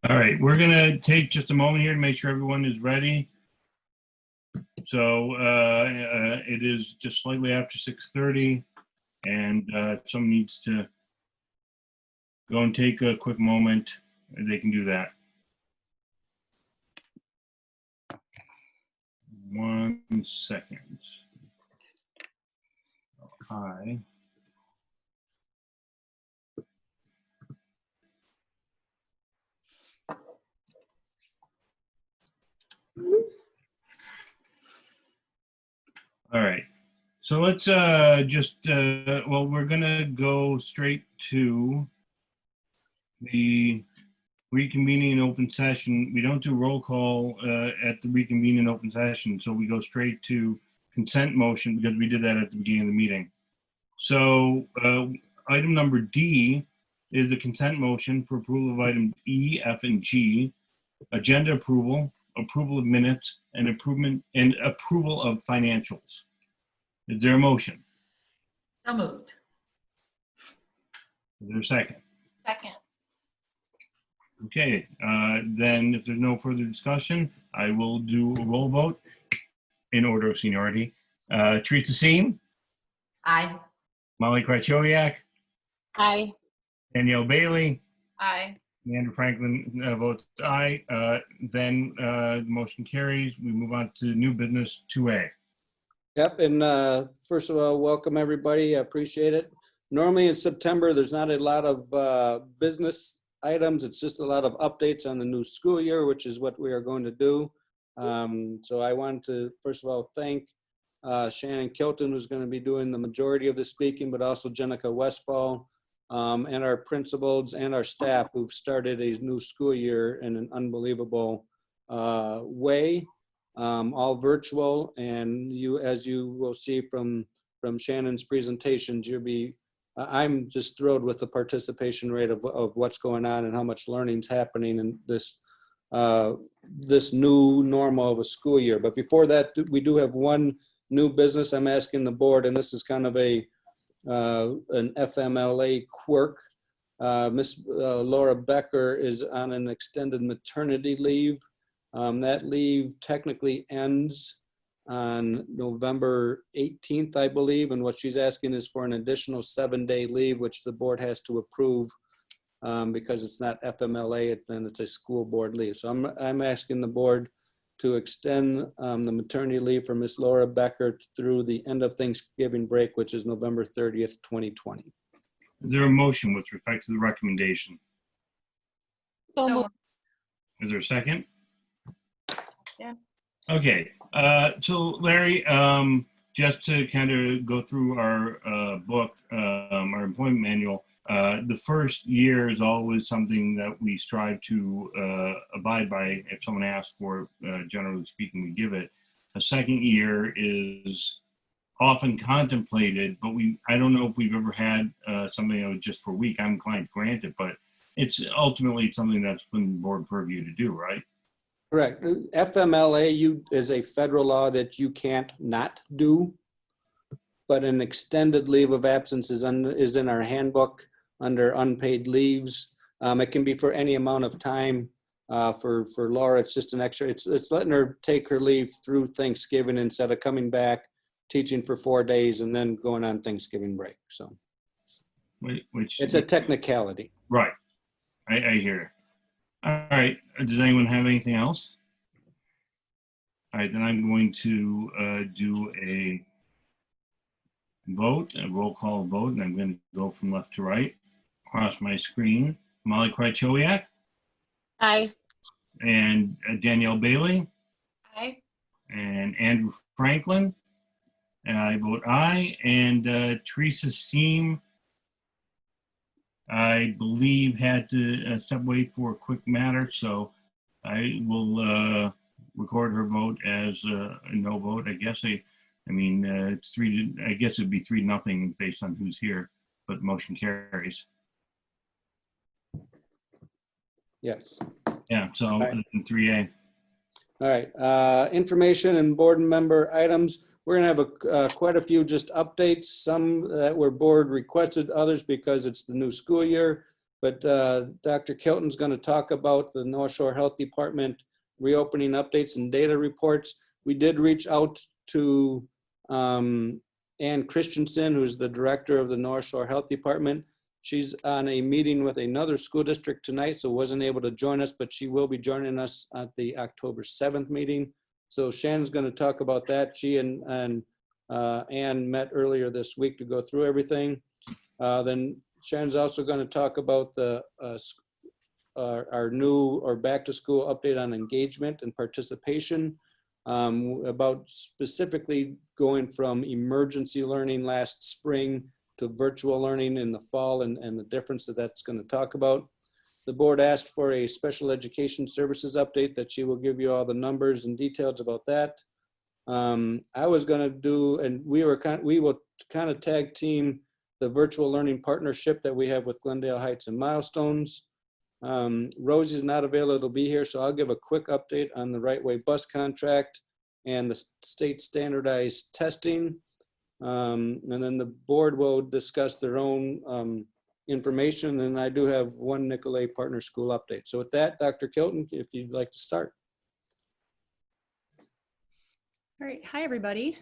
All right, we're gonna take just a moment here to make sure everyone is ready. So it is just slightly after 6:30, and if someone needs to go and take a quick moment, they can do that. 1 second. Hi. All right. So let's well, we're gonna go straight to the reconvening in open session. We don't do roll call at the reconvene in open session, so we go straight to consent motion because we did that at the beginning of the meeting. So item number D is the consent motion for approval of item E, F, and G, agenda approval, approval of minutes, and approval of financials. Is there a motion? So moved. Is there a second? Second. Okay, then if there's no further discussion, I will do a roll vote in order of seniority. Teresa Seam, Aye. Molly Krychowiak, Aye. Danielle Bailey, Aye. Andrew Franklin votes aye. Then the motion carries. We move on to new business 2A. Yep, and first of all, welcome everybody. I appreciate it. Normally in September, there's not a lot of business items. It's just a lot of updates on the new school year, which is what we are going to do. So I want to, first of all, thank Shannon Kilton, who's going to be doing the majority of the speaking, but also Jenica Westfall, and our principals and our staff who've started a new school year in an unbelievable way. All virtual, and you, as you will see from Shannon's presentations, I'm just thrilled with the participation rate of what's going on and how much learning's happening in this new normal of a school year. But before that, we do have one new business I'm asking the board, and this is kind of an FMLA quirk. Miss Laura Becker is on an extended maternity leave. That leave technically ends on November 18th, I believe, and what she's asking is for an additional 7-day leave, which the board has to approve because it's not FMLA, then it's a school board leave. So I'm asking the board to extend the maternity leave for Miss Laura Becker through the end of Thanksgiving break, which is November 30th, 2020. Is there a motion with respect to the recommendation? So moved. Is there a second? Yeah. Okay, so Larry, just to kind of go through our book, our employment manual, the first year is always something that we strive to abide by. If someone asks for, generally speaking, we give it. A second year is often contemplated, but I don't know if we've ever had something that was just for a week. I'm inclined to grant it, but it's ultimately something that's within the board purview to do, right? Correct. FMLA is a federal law that you can't not do, but an extended leave of absence is in our handbook under unpaid leaves. It can be for any amount of time. For Laura, it's just an extra. It's letting her take her leave through Thanksgiving instead of coming back, teaching for 4 days, and then going on Thanksgiving break. So, Which it's a technicality. Right. I hear. All right. Does anyone have anything else? All right, then I'm going to do a roll call vote, and I'm going to go from left to right across my screen. Molly Krychowiak Aye. and Danielle Bailey Aye. and Andrew Franklin. And I vote aye. And Teresa Seam, I believe, had to step away for a quick matter, so I will record her vote as a no vote. I guess it's I guess it'd be 3-0 based on who's here, but motion carries. Yes. Yeah, so Right. in 3A. All right. Information and board member items. We're going to have quite a few just updates, some that were board requested, others because it's the new school year. But Dr. Kilton's going to talk about the North Shore Health Department reopening updates and data reports. We did reach out to Ann Christensen, who's the director of the North Shore Health Department. She's on a meeting with another school district tonight, so wasn't able to join us, but she will be joining us at the October 7th meeting. So Shannon's going to talk about that. She and Ann met earlier this week to go through everything. Then Shannon's also going to talk about the our new or back to school update on engagement and participation, about specifically going from emergency learning last spring to virtual learning in the fall, and the difference that that's going to talk about. The board asked for a special education services update that she will give you all the numbers and details about that. I was going to do, and we will kind of tag team the virtual learning partnership that we have with Glendale Heights and Milestones. Rosie's not available to be here, so I'll give a quick update on the Right Way bus contract and the state standardized testing. And then the board will discuss their own information, and I do have one Nicolay Partner School update. So with that, Dr. Kilton, if you'd like to start. All right, hi everybody.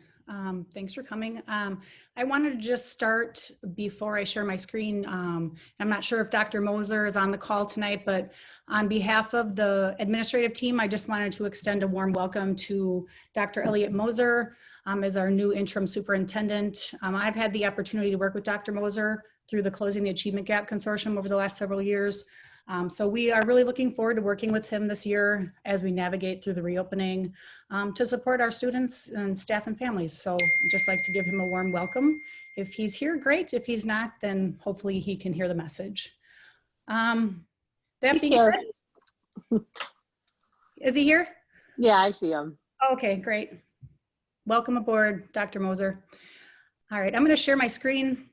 Thanks for coming. I wanted to just start before I share my screen. I'm not sure if Dr. Moser is on the call tonight, but on behalf of the administrative team, I just wanted to extend a warm welcome to Dr. Elliot Moser as our new interim superintendent. I've had the opportunity to work with Dr. Moser through the Closing the Achievement Gap Consortium over the last several years. So we are really looking forward to working with him this year as we navigate through the reopening to support our students and staff and families. So I'd just like to give him a warm welcome. If he's here, great. If he's not, then hopefully he can hear the message. That He's being here. said, is he here? Yeah, I see him. Okay, great. Welcome aboard, Dr. Moser. All right, I'm going to share my screen.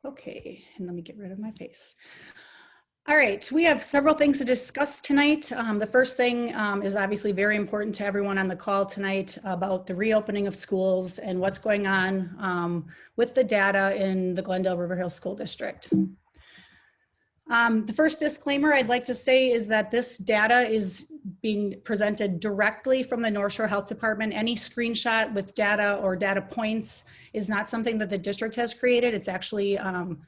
Okay, and let me get rid of my face. All right, we have several things to discuss tonight. The first thing is obviously very important to everyone on the call tonight about the reopening of schools and what's going on with the data in the Glendale-River Hill School District. The first disclaimer I'd like to say is that this data is being presented directly from the North Shore Health Department. Any screenshot with data or data points is not something that the district has created. It's actually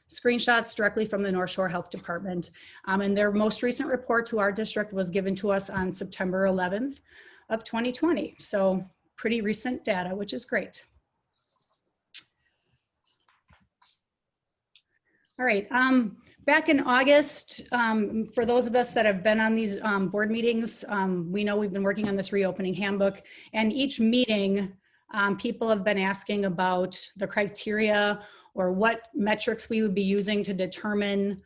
screenshots directly from the North Shore Health Department. And their most recent report to our district was given to us on September 11th of 2020. So pretty recent data, which is great. All right. Back in August, for those of us that have been on these board meetings, we know we've been working on this reopening handbook, and each meeting, people have been asking about the criteria or what metrics we would be using to determine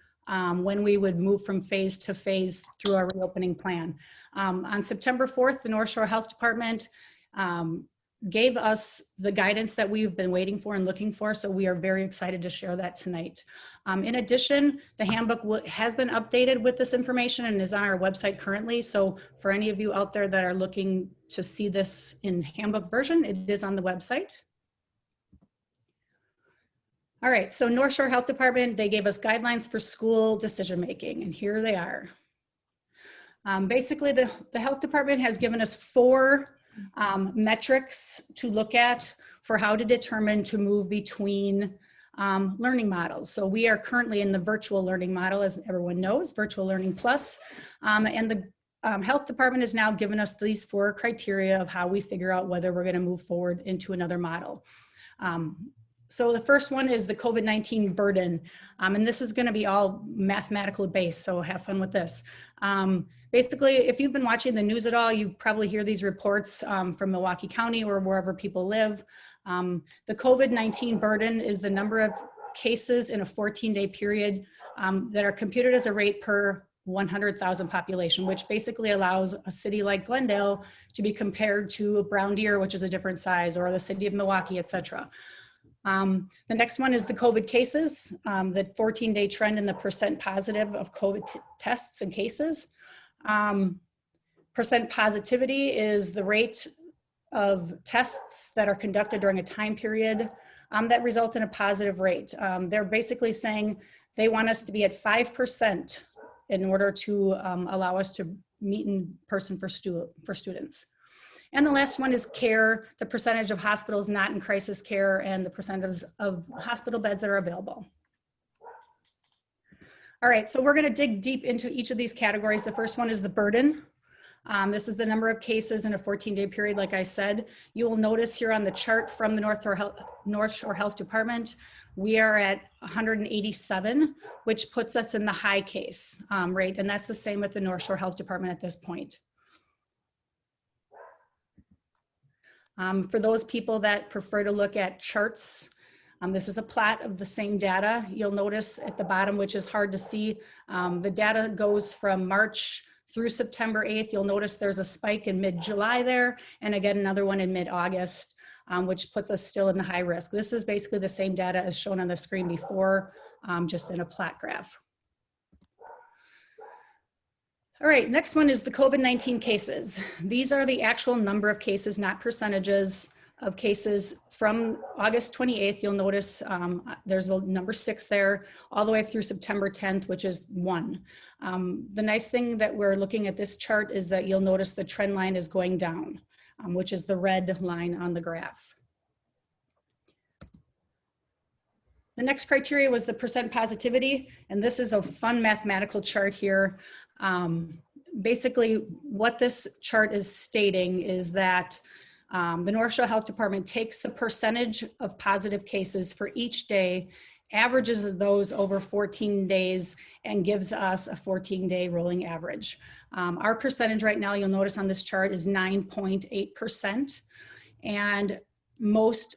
when we would move from phase to phase through our reopening plan. On September 4th, the North Shore Health Department gave us the guidance that we've been waiting for and looking for, so we are very excited to share that tonight. In addition, the handbook has been updated with this information and is on our website currently, so for any of you out there that are looking to see this in handbook version, it is on the website. All right, so North Shore Health Department, they gave us guidelines for school decision-making, and here they are. Basically, the health department has given us 4 metrics to look at for how to determine to move between learning models. So we are currently in the virtual learning model, as everyone knows, virtual learning plus, and the health department has now given us these 4 criteria of how we figure out whether we're going to move forward into another model. So the first one is the COVID-19 burden, and this is going to be all mathematical based, so have fun with this. Basically, if you've been watching the news at all, you probably hear these reports from Milwaukee County or wherever people live. The COVID-19 burden is the number of cases in a 14-day period that are computed as a rate per 100,000 population, which basically allows a city like Glendale to be compared to a Brown Deer, which is a different size, or the city of Milwaukee, et cetera. The next one is the COVID cases, the 14-day trend in the percent positive of COVID tests and cases. Percent positivity is the rate of tests that are conducted during a time period that result in a positive rate. They're basically saying they want us to be at 5% in order to allow us to meet in person for students. And the last one is care, the percentage of hospitals not in crisis care and the percentage of hospital beds that are available. All right, so we're gonna dig deep into each of these categories. The first one is the burden. This is the number of cases in a 14-day period, like I said. You will notice here on the chart from the North Shore Health Department, we are at 187, which puts us in the high case rate, and that's the same with the North Shore Health Department at this point. For those people that prefer to look at charts, this is a plot of the same data. You'll notice at the bottom, which is hard to see, the data goes from March through September 8th. You'll notice there's a spike in mid-July there, and again, another one in mid-August, which puts us still in the high risk. This is basically the same data as shown on the screen before, just in a plot graph. All right, next one is the COVID-19 cases. These are the actual number of cases, not percentages of cases from August 28th. You'll notice there's a number 6 there, all the way through September 10th, which is 1. The nice thing that we're looking at this chart is that you'll notice the trend line is going down, which is the red line on the graph. The next criteria was the percent positivity, and this is a fun mathematical chart here. Basically, what this chart is stating is that the North Shore Health Department takes the percentage of positive cases for each day, averages those over 14 days, and gives us a 14-day rolling average. Our percentage right now, you'll notice on this chart, is 9.8%. And most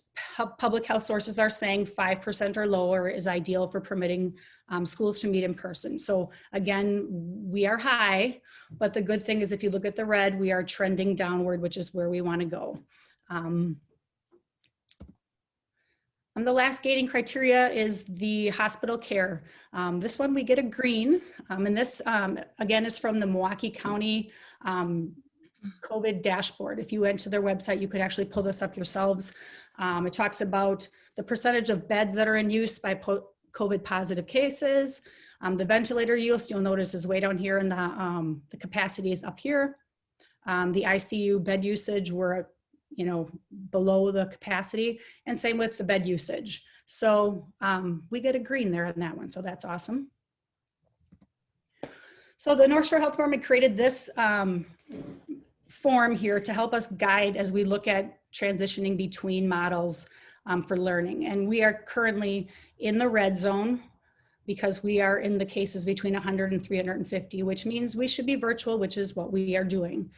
public health sources are saying 5% or lower is ideal for permitting schools to meet in person. So again, we are high, but the good thing is if you look at the red, we are trending downward, which is where we want to go. And the last gating criteria is the hospital care. This one we get a green, and this again is from the Milwaukee County COVID dashboard. If you went to their website, you could actually pull this up yourselves. It talks about the percentage of beds that are in use by COVID positive cases. The ventilator use, you'll notice, is way down here, and the capacity is up here. The ICU bed usage, we're below the capacity, and same with the bed usage. So we get a green there on that one, so that's awesome. So the North Shore Health Department created this form here to help us guide as we look at transitioning between models for learning. And we are currently in the red zone because we are in the cases between 100 and 350, which means we should be virtual, which is what we are doing.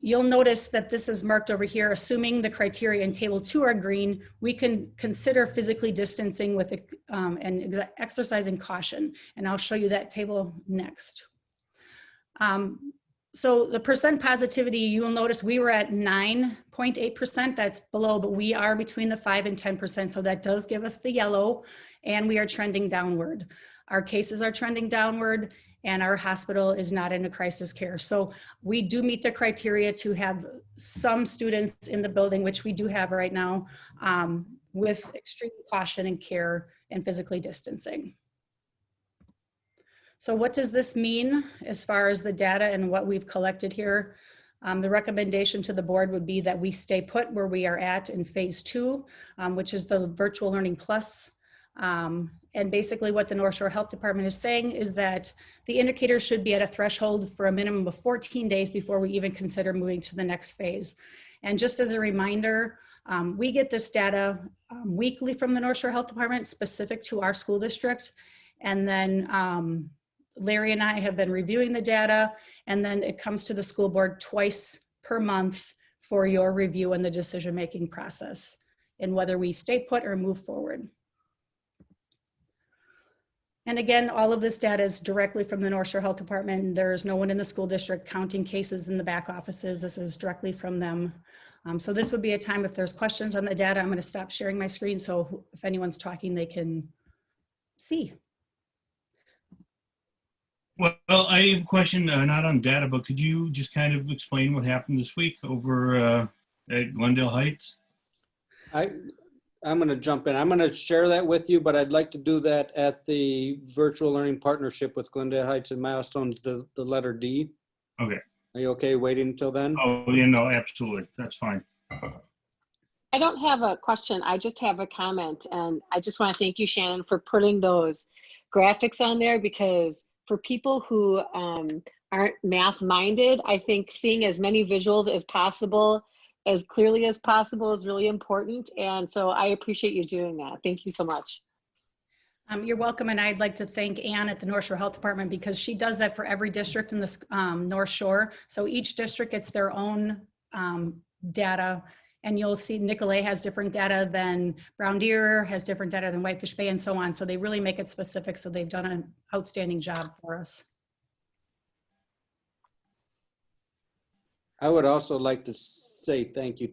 You'll notice that this is marked over here, assuming the criteria in table 2 are green, we can consider physically distancing with and exercising caution. And I'll show you that table next. So the percent positivity, you will notice we were at 9.8%, that's below, but we are between the 5 and 10%. So that does give us the yellow, and we are trending downward. Our cases are trending downward, and our hospital is not in a crisis care. So we do meet the criteria to have some students in the building, which we do have right now, with extreme caution and care and physically distancing. So what does this mean as far as the data and what we've collected here? The recommendation to the board would be that we stay put where we are at in phase 2, which is the virtual learning plus. And basically what the North Shore Health Department is saying is that the indicator should be at a threshold for a minimum of 14 days before we even consider moving to the next phase. And just as a reminder, we get this data weekly from the North Shore Health Department specific to our school district. And then Larry and I have been reviewing the data, and then it comes to the school board twice per month for your review and the decision-making process and whether we stay put or move forward. And again, all of this data is directly from the North Shore Health Department. There is no one in the school district counting cases in the back offices. This is directly from them. So this would be a time if there's questions on the data. I'm going to stop sharing my screen, so if anyone's talking, they can see. Well, I have a question, not on data, but could you just kind of explain what happened this week over at Glendale Heights? I'm going to jump in. I'm going to share that with you, but I'd like to do that at the virtual learning partnership with Glendale Heights and Milestones, the letter D. Okay. Are you okay waiting until then? Oh, yeah, no, absolutely. That's fine. I don't have a question. I just have a comment. And I just want to thank you, Shannon, for putting those graphics on there, because for people who aren't math minded, I think seeing as many visuals as possible, as clearly as possible, is really important. And so I appreciate you doing that. Thank you so much. You're welcome, and I'd like to thank Ann at the North Shore Health Department, because she does that for every district in the North Shore. So each district gets their own data, and you'll see Nicolay has different data than Brown Deer, has different data than Whitefish Bay, and so on. So they really make it specific. So they've done an outstanding job for us. I would also like to say thank you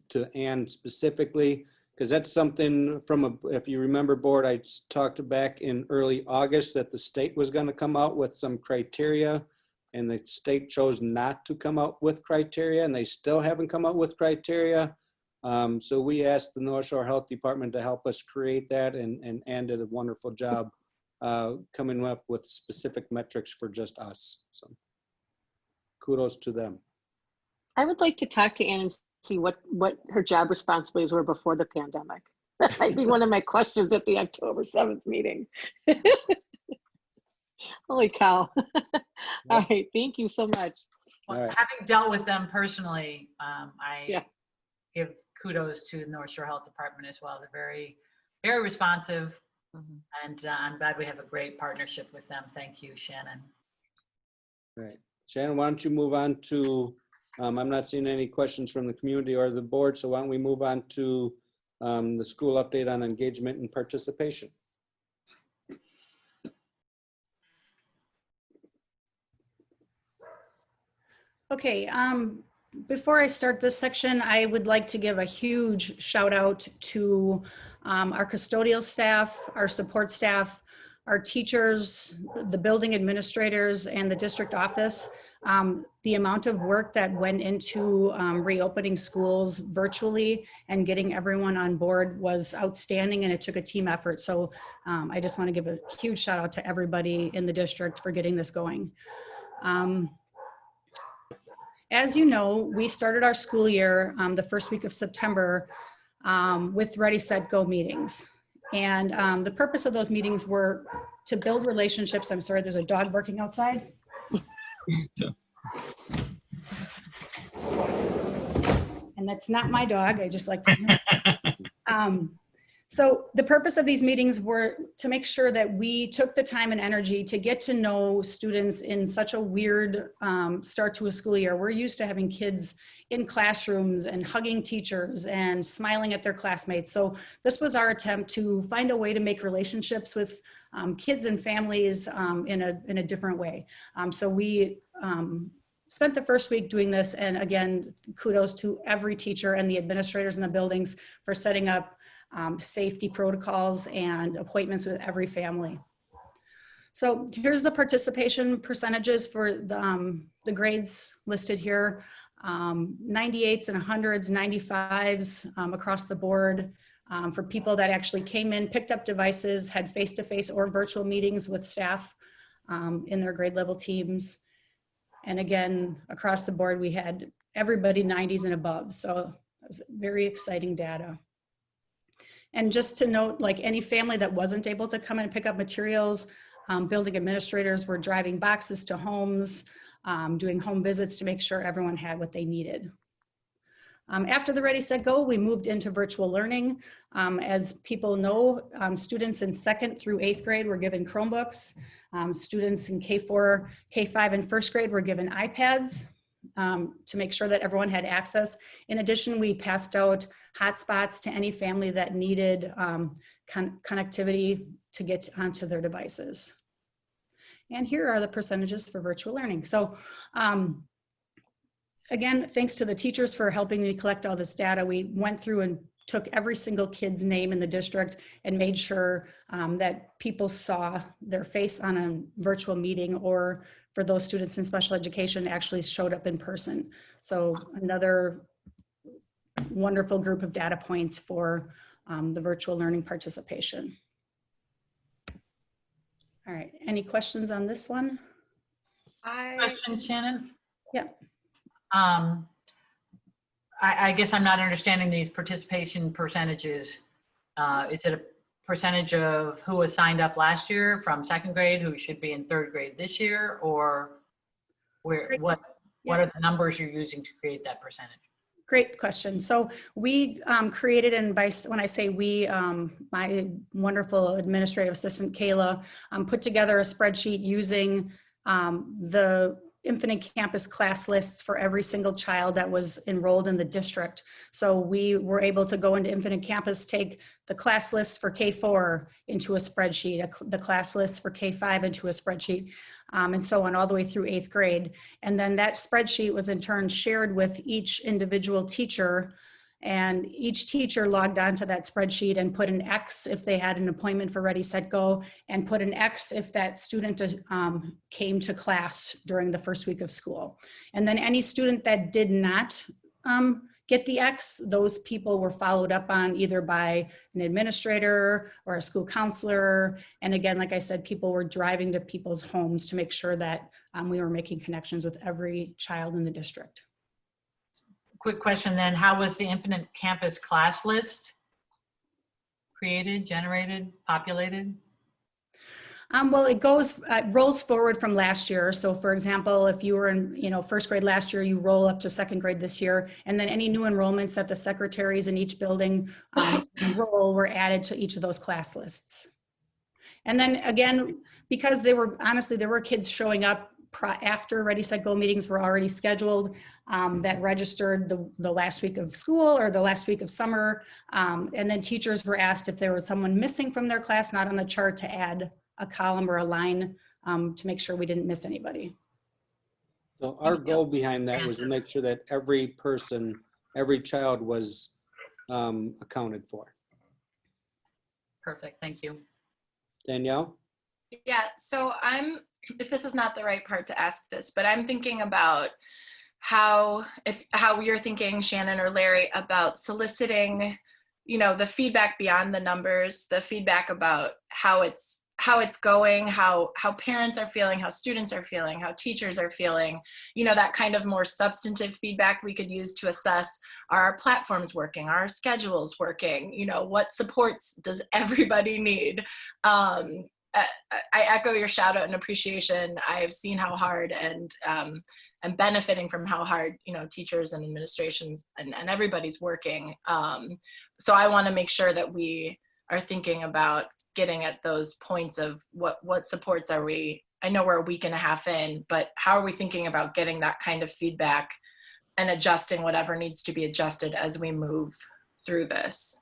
to Ann specifically, because that's something from if you remember, board, I talked back in early August that the state was going to come out with some criteria, and the state chose not to come out with criteria, and they still haven't come out with criteria. So we asked the North Shore Health Department to help us create that, and Ann did a wonderful job coming up with specific metrics for just us. So kudos to them. I would like to talk to Ann and see what her job responsibilities were before the pandemic. That might be one of my questions at the October 7th meeting. Holy cow. All right, thank you so much. All right. Having dealt with them personally, I Yeah. give kudos to the North Shore Health Department as well. They're very, very responsive, and I'm glad we have a great partnership with them. Thank you, Shannon. All right, Shannon, why don't you move on to, I'm not seeing any questions from the community or the board, so why don't we move on to the school update on engagement and participation. Okay, before I start this section, I would like to give a huge shout out to our custodial staff, our support staff, our teachers, the building administrators, and the district office. The amount of work that went into reopening schools virtually and getting everyone on board was outstanding, and it took a team effort. So I just want to give a huge shout out to everybody in the district for getting this going. As you know, we started our school year the first week of September with Ready, Set, Go meetings. And the purpose of those meetings were to build relationships. I'm sorry, there's a dog barking outside. Yeah. And that's not my dog, I just like to So the purpose of these meetings were to make sure that we took the time and energy to get to know students in such a weird start to a school year. We're used to having kids in classrooms and hugging teachers and smiling at their classmates. So this was our attempt to find a way to make relationships with kids and families in a different way. So we spent the first week doing this. And again, kudos to every teacher and the administrators in the buildings for setting up safety protocols and appointments with every family. So here's the participation percentages for the grades listed here. 98s and 100s, 95s across the board for people that actually came in, picked up devices, had face-to-face or virtual meetings with staff in their grade level teams. And again, across the board, we had everybody 90s and above. So it was very exciting data. And just to note, like any family that wasn't able to come and pick up materials, building administrators were driving boxes to homes, doing home visits to make sure everyone had what they needed. After the Ready, Set, Go, we moved into virtual learning. As people know, students in 2nd through 8th grade were given Chromebooks. Students in K4, K5, and 1st grade were given iPads to make sure that everyone had access. In addition, we passed out hotspots to any family that needed connectivity to get onto their devices. And here are the percentages for virtual learning. So again, thanks to the teachers for helping me collect all this data. We went through and took every single kid's name in the district and made sure that people saw their face on a virtual meeting or for those students in special education actually showed up in person. So another wonderful group of data points for the virtual learning participation. All right, any questions on this one? Question, Shannon? Yeah. I guess I'm not understanding these participation percentages. Is it a percentage of who was signed up last year from second grade who should be in third grade this year, or what are the numbers you're using to create that percentage? Great question. So we created, and when I say we, my wonderful administrative assistant, Kayla, put together a spreadsheet using the Infinite Campus class lists for every single child that was enrolled in the district. So we were able to go into Infinite Campus, take the class list for K4 into a spreadsheet, the class list for K5 into a spreadsheet, and so on all the way through 8th grade. And then that spreadsheet was in turn shared with each individual teacher, and each teacher logged onto that spreadsheet and put an X if they had an appointment for Ready, Set, Go, and put an X if that student came to class during the first week of school. And then any student that did not get the X, those people were followed up on either by an administrator or a school counselor. And again, like I said, people were driving to people's homes to make sure that we were making connections with every child in the district. Quick question then, how was the Infinite Campus class list created, generated, populated? Well, it rolls forward from last year. So for example, if you were in first grade last year, you roll up to second grade this year, and then any new enrollments that the secretaries in each building enroll were added to each of those class lists. And then again, because there were kids showing up after Ready, Set, Go meetings were already scheduled that registered the last week of school or the last week of summer. And then teachers were asked if there was someone missing from their class, not on the chart, to add a column or a line to make sure we didn't miss anybody. So our goal behind that was to make sure that every person, every child was accounted for. Perfect, thank you. Danielle? Yeah, so if this is not the right part to ask this, but I'm thinking about how you're thinking, Shannon or Larry, about soliciting, the feedback beyond the numbers, the feedback about how it's going, how parents are feeling, how students are feeling, how teachers are feeling, that kind of more substantive feedback we could use to assess, are our platforms working, are our schedules working, what supports does everybody need? I echo your shout out and appreciation. I've seen how hard and benefiting from how hard, teachers and administrations and everybody's working. So I want to make sure that we are thinking about getting at those points of what supports are we. I know we're a week and a half in, but how are we thinking about getting that kind of feedback and adjusting whatever needs to be adjusted as we move through this?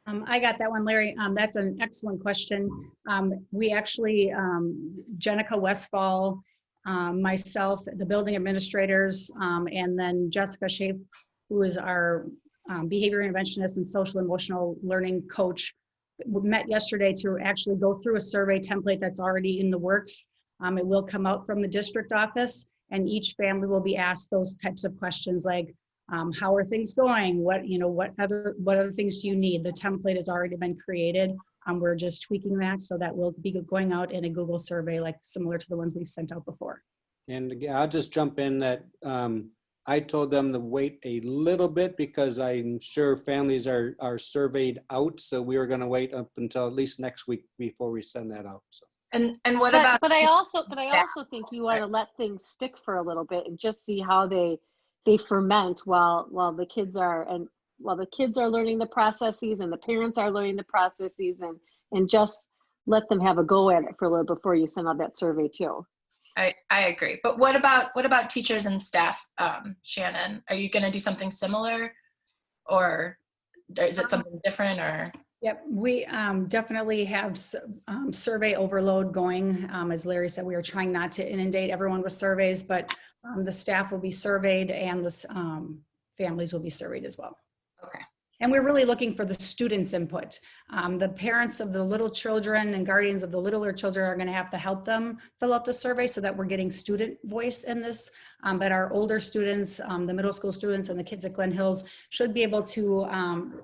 I got that one, Larry. That's an excellent question. We actually, Jenica Westfall, myself, the building administrators, and then Jessica Shape, who is our behavior interventionist and social emotional learning coach, met yesterday to actually go through a survey template that's already in the works. It will come out from the district office, and each family will be asked those types of questions like, how are things going? What other things do you need? The template has already been created. We're just tweaking that, so that will be going out in a Google survey, like similar to the ones we've sent out before. And again, I'll just jump in that I told them to wait a little bit because I'm sure families are surveyed out. So we were going to wait up until at least next week before we send that out. So. And what about? But I also think you want to let things stick for a little bit and just see how they ferment while the kids are learning the processes and the parents are learning the processes, and just let them have a go at it for a little before you send out that survey too. I agree. But what about teachers and staff, Shannon? Are you going to do something similar, or is it something different? Or Yep, we definitely have survey overload going. As Larry said, we are trying not to inundate everyone with surveys, but the staff will be surveyed and the families will be surveyed as well. Okay. And we're really looking for the students' input. The parents of the little children and guardians of the littler children are going to have to help them fill out the survey so that we're getting student voice in this. But our older students, the middle school students and the kids at Glen Hills should be able to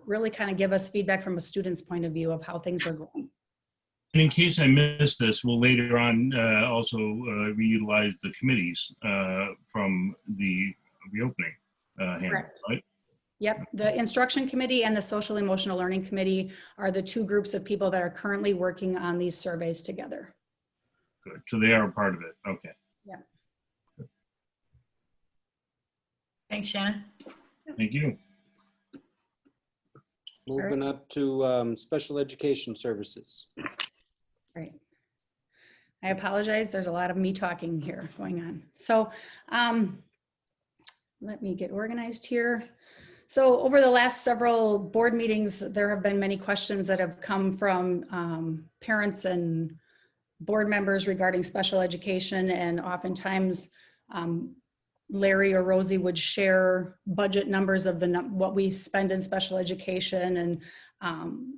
really kind of give us feedback from a student's point of view of how things are going. And in case I missed this, we'll later on also reutilize the committees from the reopening handbook, Correct. right? Yep, the instruction committee and the social emotional learning committee are the two groups of people that are currently working on these surveys together. Good. So they are a part of it. Okay. Yeah. Thanks, Shannon. Thank you. Moving up to special education services. Right. I apologize. There's a lot of me talking here going on. So let me get organized here. So over the last several board meetings, there have been many questions that have come from parents and board members regarding special education. And oftentimes Larry or Rosie would share budget numbers of what we spend in special education. And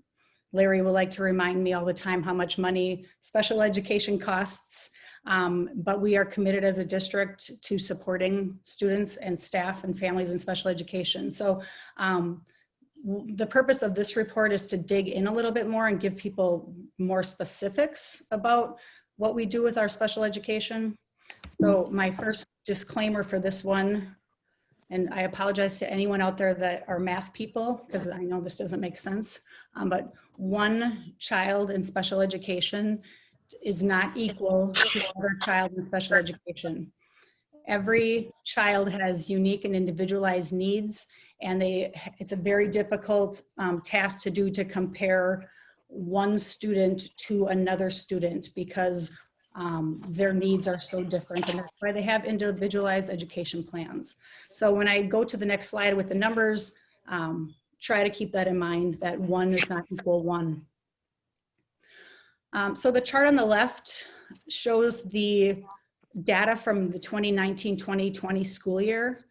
Larry will like to remind me all the time how much money special education costs. But we are committed as a district to supporting students and staff and families in special education. So the purpose of this report is to dig in a little bit more and give people more specifics about what we do with our special education. So my first disclaimer for this one, and I apologize to anyone out there that are math people, because I know this doesn't make sense, but one child in special education is not equal to every child in special education. Every child has unique and individualized needs, and it's a very difficult task to do, to compare one student to another student, because their needs are so different, and that's why they have individualized education plans. So when I go to the next slide with the numbers, try to keep that in mind, that one is not equal one. So the chart on the left shows the data from the 2019-2020 school year.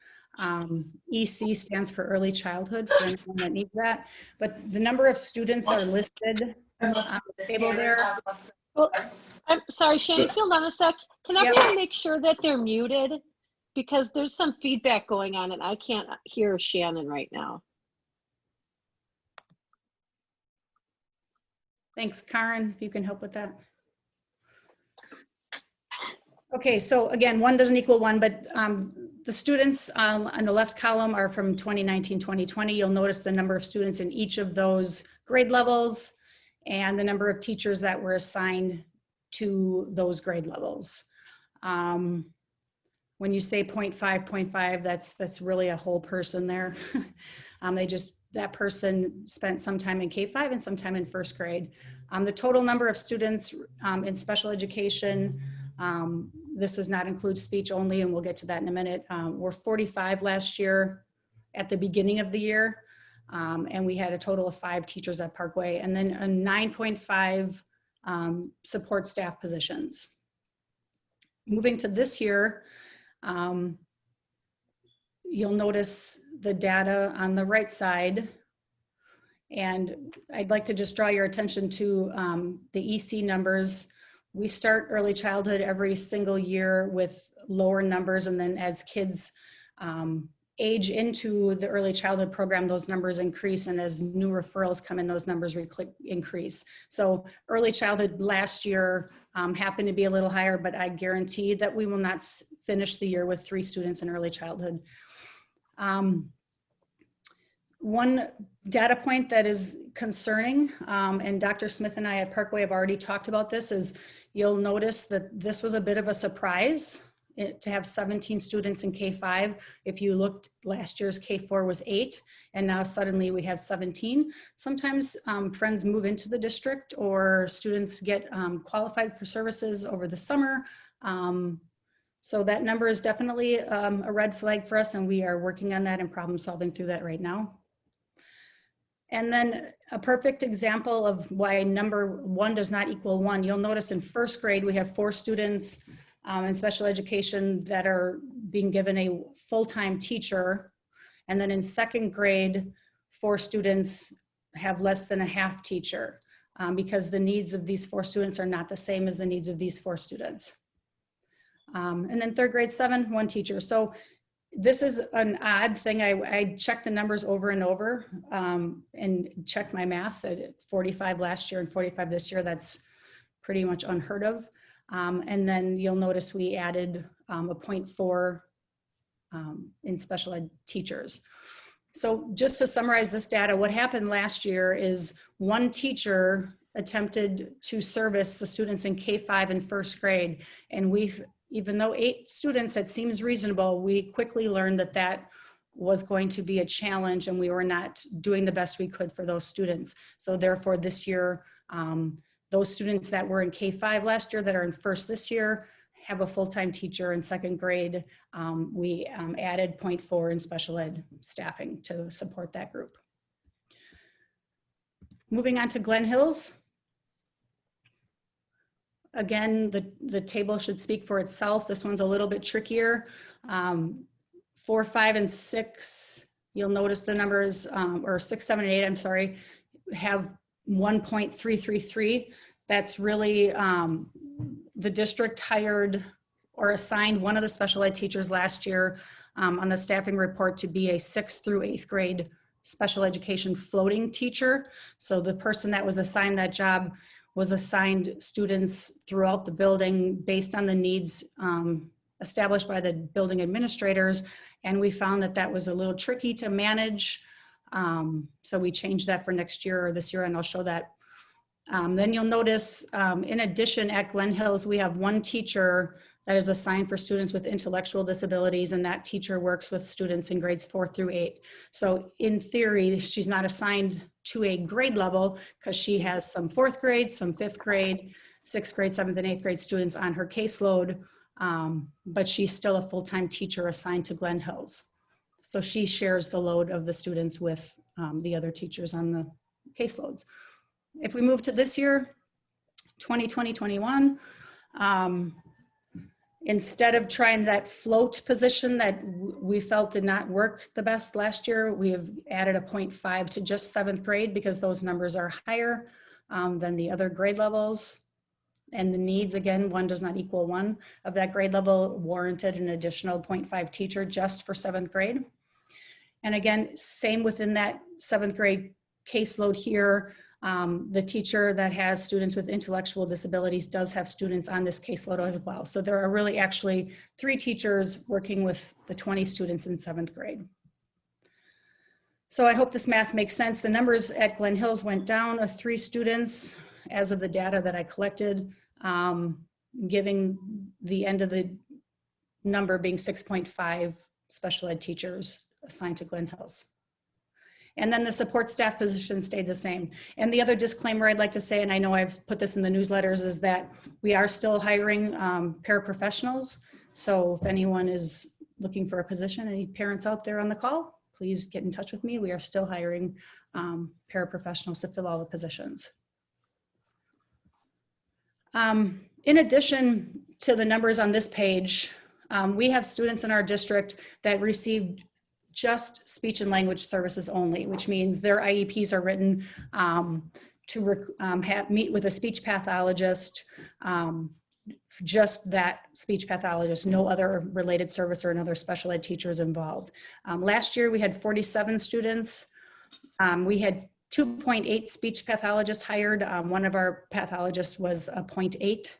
EC stands for early childhood, for anyone that needs that. But the number of students are listed on the table there. Well, I'm sorry, Shannon, hold on a sec. Can everyone make sure that they're muted? Because there's some feedback going on and I can't hear Shannon right now. Thanks, Karen, if you can help with that. Okay, so again, one doesn't equal one, but the students on the left column are from 2019-2020. You'll notice the number of students in each of those grade levels and the number of teachers that were assigned to those grade levels. When you say 0.5, that's really a whole person there. That person spent some time in K-5 and some time in first grade. The total number of students in special education, this does not include speech only, and we'll get to that in a minute, were 45 last year at the beginning of the year. And we had a total of 5 teachers at Parkway, and then a 9.5 support staff positions. Moving to this year, you'll notice the data on the right side. And I'd like to just draw your attention to the EC numbers. We start early childhood every single year with lower numbers, and then as kids age into the early childhood program, those numbers increase, and as new referrals come in, those numbers increase. So early childhood last year happened to be a little higher, but I guarantee that we will not finish the year with 3 students in early childhood. One data point that is concerning, and Dr. Smith and I at Parkway have already talked about this, is you'll notice that this was a bit of a surprise to have 17 students in K-5. If you looked, last year's K-4 was 8, and now suddenly we have 17. Sometimes friends move into the district, or students get qualified for services over the summer. So that number is definitely a red flag for us, and we are working on that and problem solving through that right now. And then a perfect example of why number 1 does not equal 1. You'll notice in first grade, we have 4 students in special education that are being given a full-time teacher. And then in second grade, 4 students have less than a half teacher because the needs of these 4 students are not the same as the needs of these 4 students. And then 3rd grade 7, 1 teacher. So this is an odd thing. I checked the numbers over and over and checked my math at 45 last year and 45 this year. That's pretty much unheard of. And then you'll notice we added a 0.4 in special ed teachers. So just to summarize this data, what happened last year is 1 teacher attempted to service the students in K-5 and 1st grade. And even though 8 students, that seems reasonable, we quickly learned that that was going to be a challenge and we were not doing the best we could for those students. So therefore this year, those students that were in K-5 last year that are in 1st this year have a full-time teacher. In 2nd grade, we added 0.4 in special ed staffing to support that group. Moving on to Glen Hills. Again, the table should speak for itself. This one's a little bit trickier. 4, 5, and 6, you'll notice the numbers, or 6, 7, and 8, I'm sorry, have 1.333. That's really, the district hired or assigned one of the special ed teachers last year on the staffing report to be a 6th through 8th grade special education floating teacher. So the person that was assigned that job was assigned students throughout the building based on the needs established by the building administrators. And we found that that was a little tricky to manage. So we changed that for next year or this year, and I'll show that. Then you'll notice, in addition, at Glen Hills, we have 1 teacher that is assigned for students with intellectual disabilities, and that teacher works with students in grades 4 through 8. So in theory, she's not assigned to a grade level because she has some 4th grade, some 5th grade, 6th grade, 7th and 8th grade students on her caseload, but she's still a full-time teacher assigned to Glen Hills. So she shares the load of the students with the other teachers on the caseloads. If we move to this year, 2020-21, instead of trying that float position that we felt did not work the best last year, we have added a 0.5 to just 7th grade because those numbers are higher than the other grade levels. And the needs, again, 1 does not equal 1 of that grade level warranted an additional 0.5 teacher just for 7th grade. And again, same within that 7th grade caseload here. The teacher that has students with intellectual disabilities does have students on this caseload as well. So there are really actually 3 teachers working with the 20 students in 7th grade. So I hope this math makes sense. The numbers at Glen Hills went down of 3 students as of the data that I collected, giving the end of the number being 6.5 special ed teachers assigned to Glen Hills. And then the support staff position stayed the same. And the other disclaimer I'd like to say, and I know I've put this in the newsletters, is that we are still hiring paraprofessionals. So if anyone is looking for a position, any parents out there on the call, please get in touch with me. We are still hiring paraprofessionals to fill all the positions. In addition to the numbers on this page, we have students in our district that received just speech and language services only, which means their IEPs are written to meet with a speech pathologist, just that speech pathologist, no other related service or another special ed teachers involved. Last year we had 47 students. We had 2.8 speech pathologists hired. One of our pathologists was a 0.8.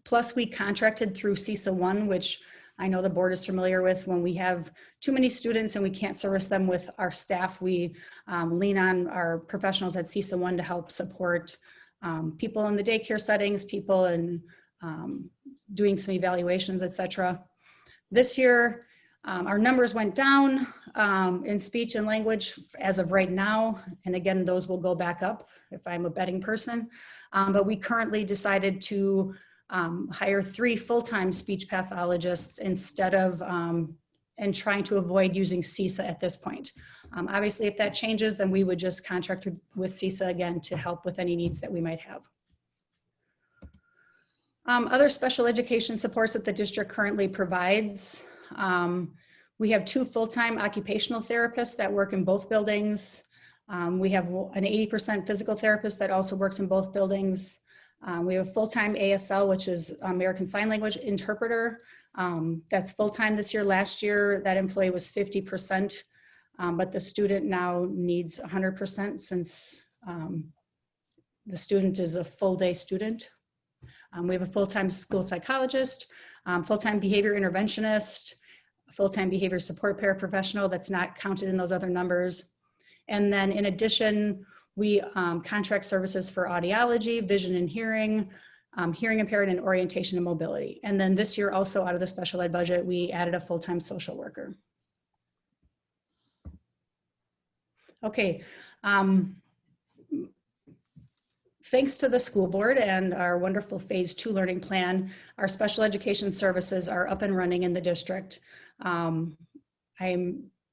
Plus we contracted through CISA 1, which I know the board is familiar with. When we have too many students and we can't service them with our staff, we lean on our professionals at CISA 1 to help support people in the daycare settings, people in doing some evaluations, etc. This year, our numbers went down in speech and language as of right now. And again, those will go back up if I'm a betting person. But we currently decided to hire 3 full-time speech pathologists instead of, and trying to avoid using CISA at this point. Obviously, if that changes, then we would just contract with CISA again to help with any needs that we might have. Other special education supports that the district currently provides. We have 2 full-time occupational therapists that work in both buildings. We have an 80% physical therapist that also works in both buildings. We have a full-time ASL, which is American Sign Language interpreter. That's full-time this year. Last year, that employee was 50%, but the student now needs 100% since the student is a full-day student. We have a full-time school psychologist, full-time behavior interventionist, full-time behavior support paraprofessional that's not counted in those other numbers. And then in addition, we contract services for audiology, vision and hearing, hearing impaired, and orientation and mobility. And then this year also out of the special ed budget, we added a full-time social worker. Okay. Thanks to the school board and our wonderful phase 2 learning plan, our special education services are up and running in the district.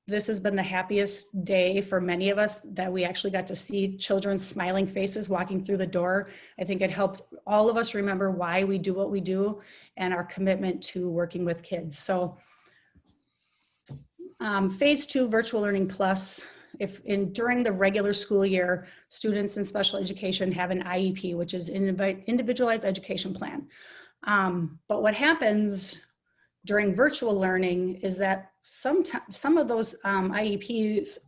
This has been the happiest day for many of us that we actually got to see children's smiling faces walking through the door. I think it helped all of us remember why we do what we do and our commitment to working with kids. So phase 2 virtual learning plus, during the regular school year, students in special education have an IEP, which is individualized education plan. But what happens during virtual learning is that some of those IEPs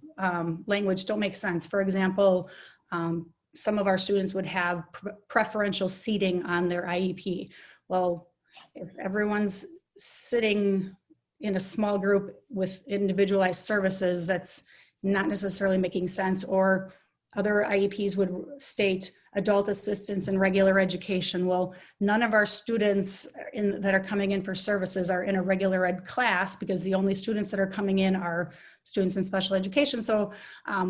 language don't make sense. For example, some of our students would have preferential seating on their IEP. Well, if everyone's sitting in a small group with individualized services, that's not necessarily making sense. Or other IEPs would state adult assistance in regular education. Well, none of our students that are coming in for services are in a regular ed class because the only students that are coming in are students in special education. So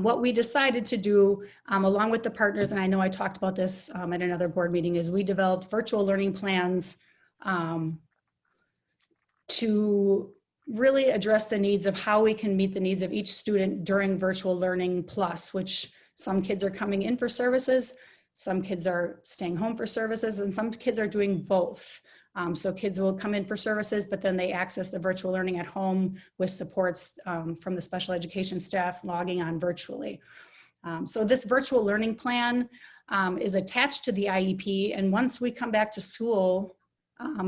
what we decided to do along with the partners, and I know I talked about this at another board meeting, is we developed virtual learning plans to really address the needs of how we can meet the needs of each student during virtual learning plus, which some kids are coming in for services, some kids are staying home for services, and some kids are doing both. So kids will come in for services, but then they access the virtual learning at home with supports from the special education staff logging on virtually. So this virtual learning plan is attached to the IEP, and once we come back to school,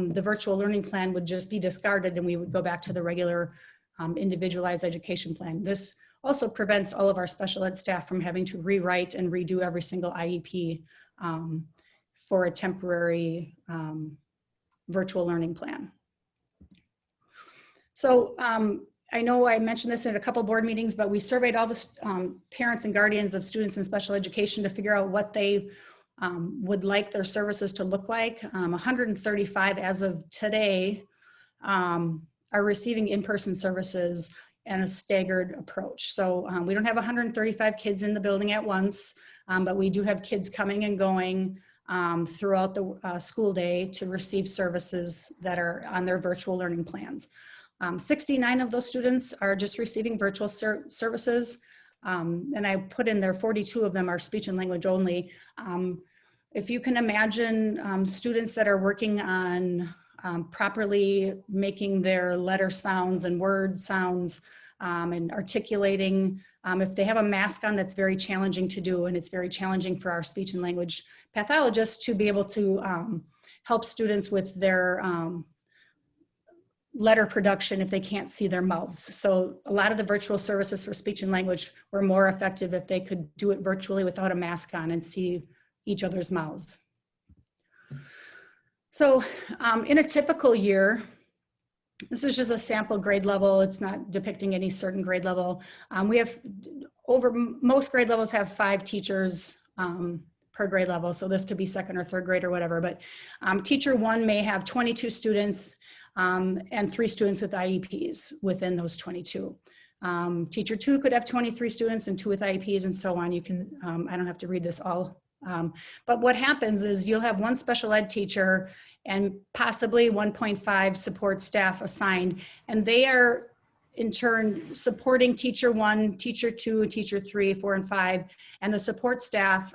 the virtual learning plan would just be discarded and we would go back to the regular individualized education plan. This also prevents all of our special ed staff from having to rewrite and redo every single IEP for a temporary virtual learning plan. So I know I mentioned this in a couple board meetings, but we surveyed all the parents and guardians of students in special education to figure out what they would like their services to look like. 135 as of today are receiving in-person services and a staggered approach. So we don't have 135 kids in the building at once, but we do have kids coming and going throughout the school day to receive services that are on their virtual learning plans. 69 of those students are just receiving virtual services. And I put in there 42 of them are speech and language only. If you can imagine students that are working on properly making their letter sounds and word sounds and articulating, if they have a mask on, that's very challenging to do, and it's very challenging for our speech and language pathologists to be able to help students with their letter production if they can't see their mouths. So a lot of the virtual services for speech and language were more effective if they could do it virtually without a mask on and see each other's mouths. So in a typical year, this is just a sample grade level. It's not depicting any certain grade level. We have most grade levels have 5 teachers per grade level. So this could be second or third grade or whatever, but teacher 1 may have 22 students and 3 students with IEPs within those 22. Teacher 2 could have 23 students and 2 with IEPs and so on. You can, I don't have to read this all. But what happens is you'll have 1 special ed teacher and possibly 1.5 support staff assigned, and they are in turn supporting teacher 1, teacher 2, teacher 3, 4, and 5, and the support staff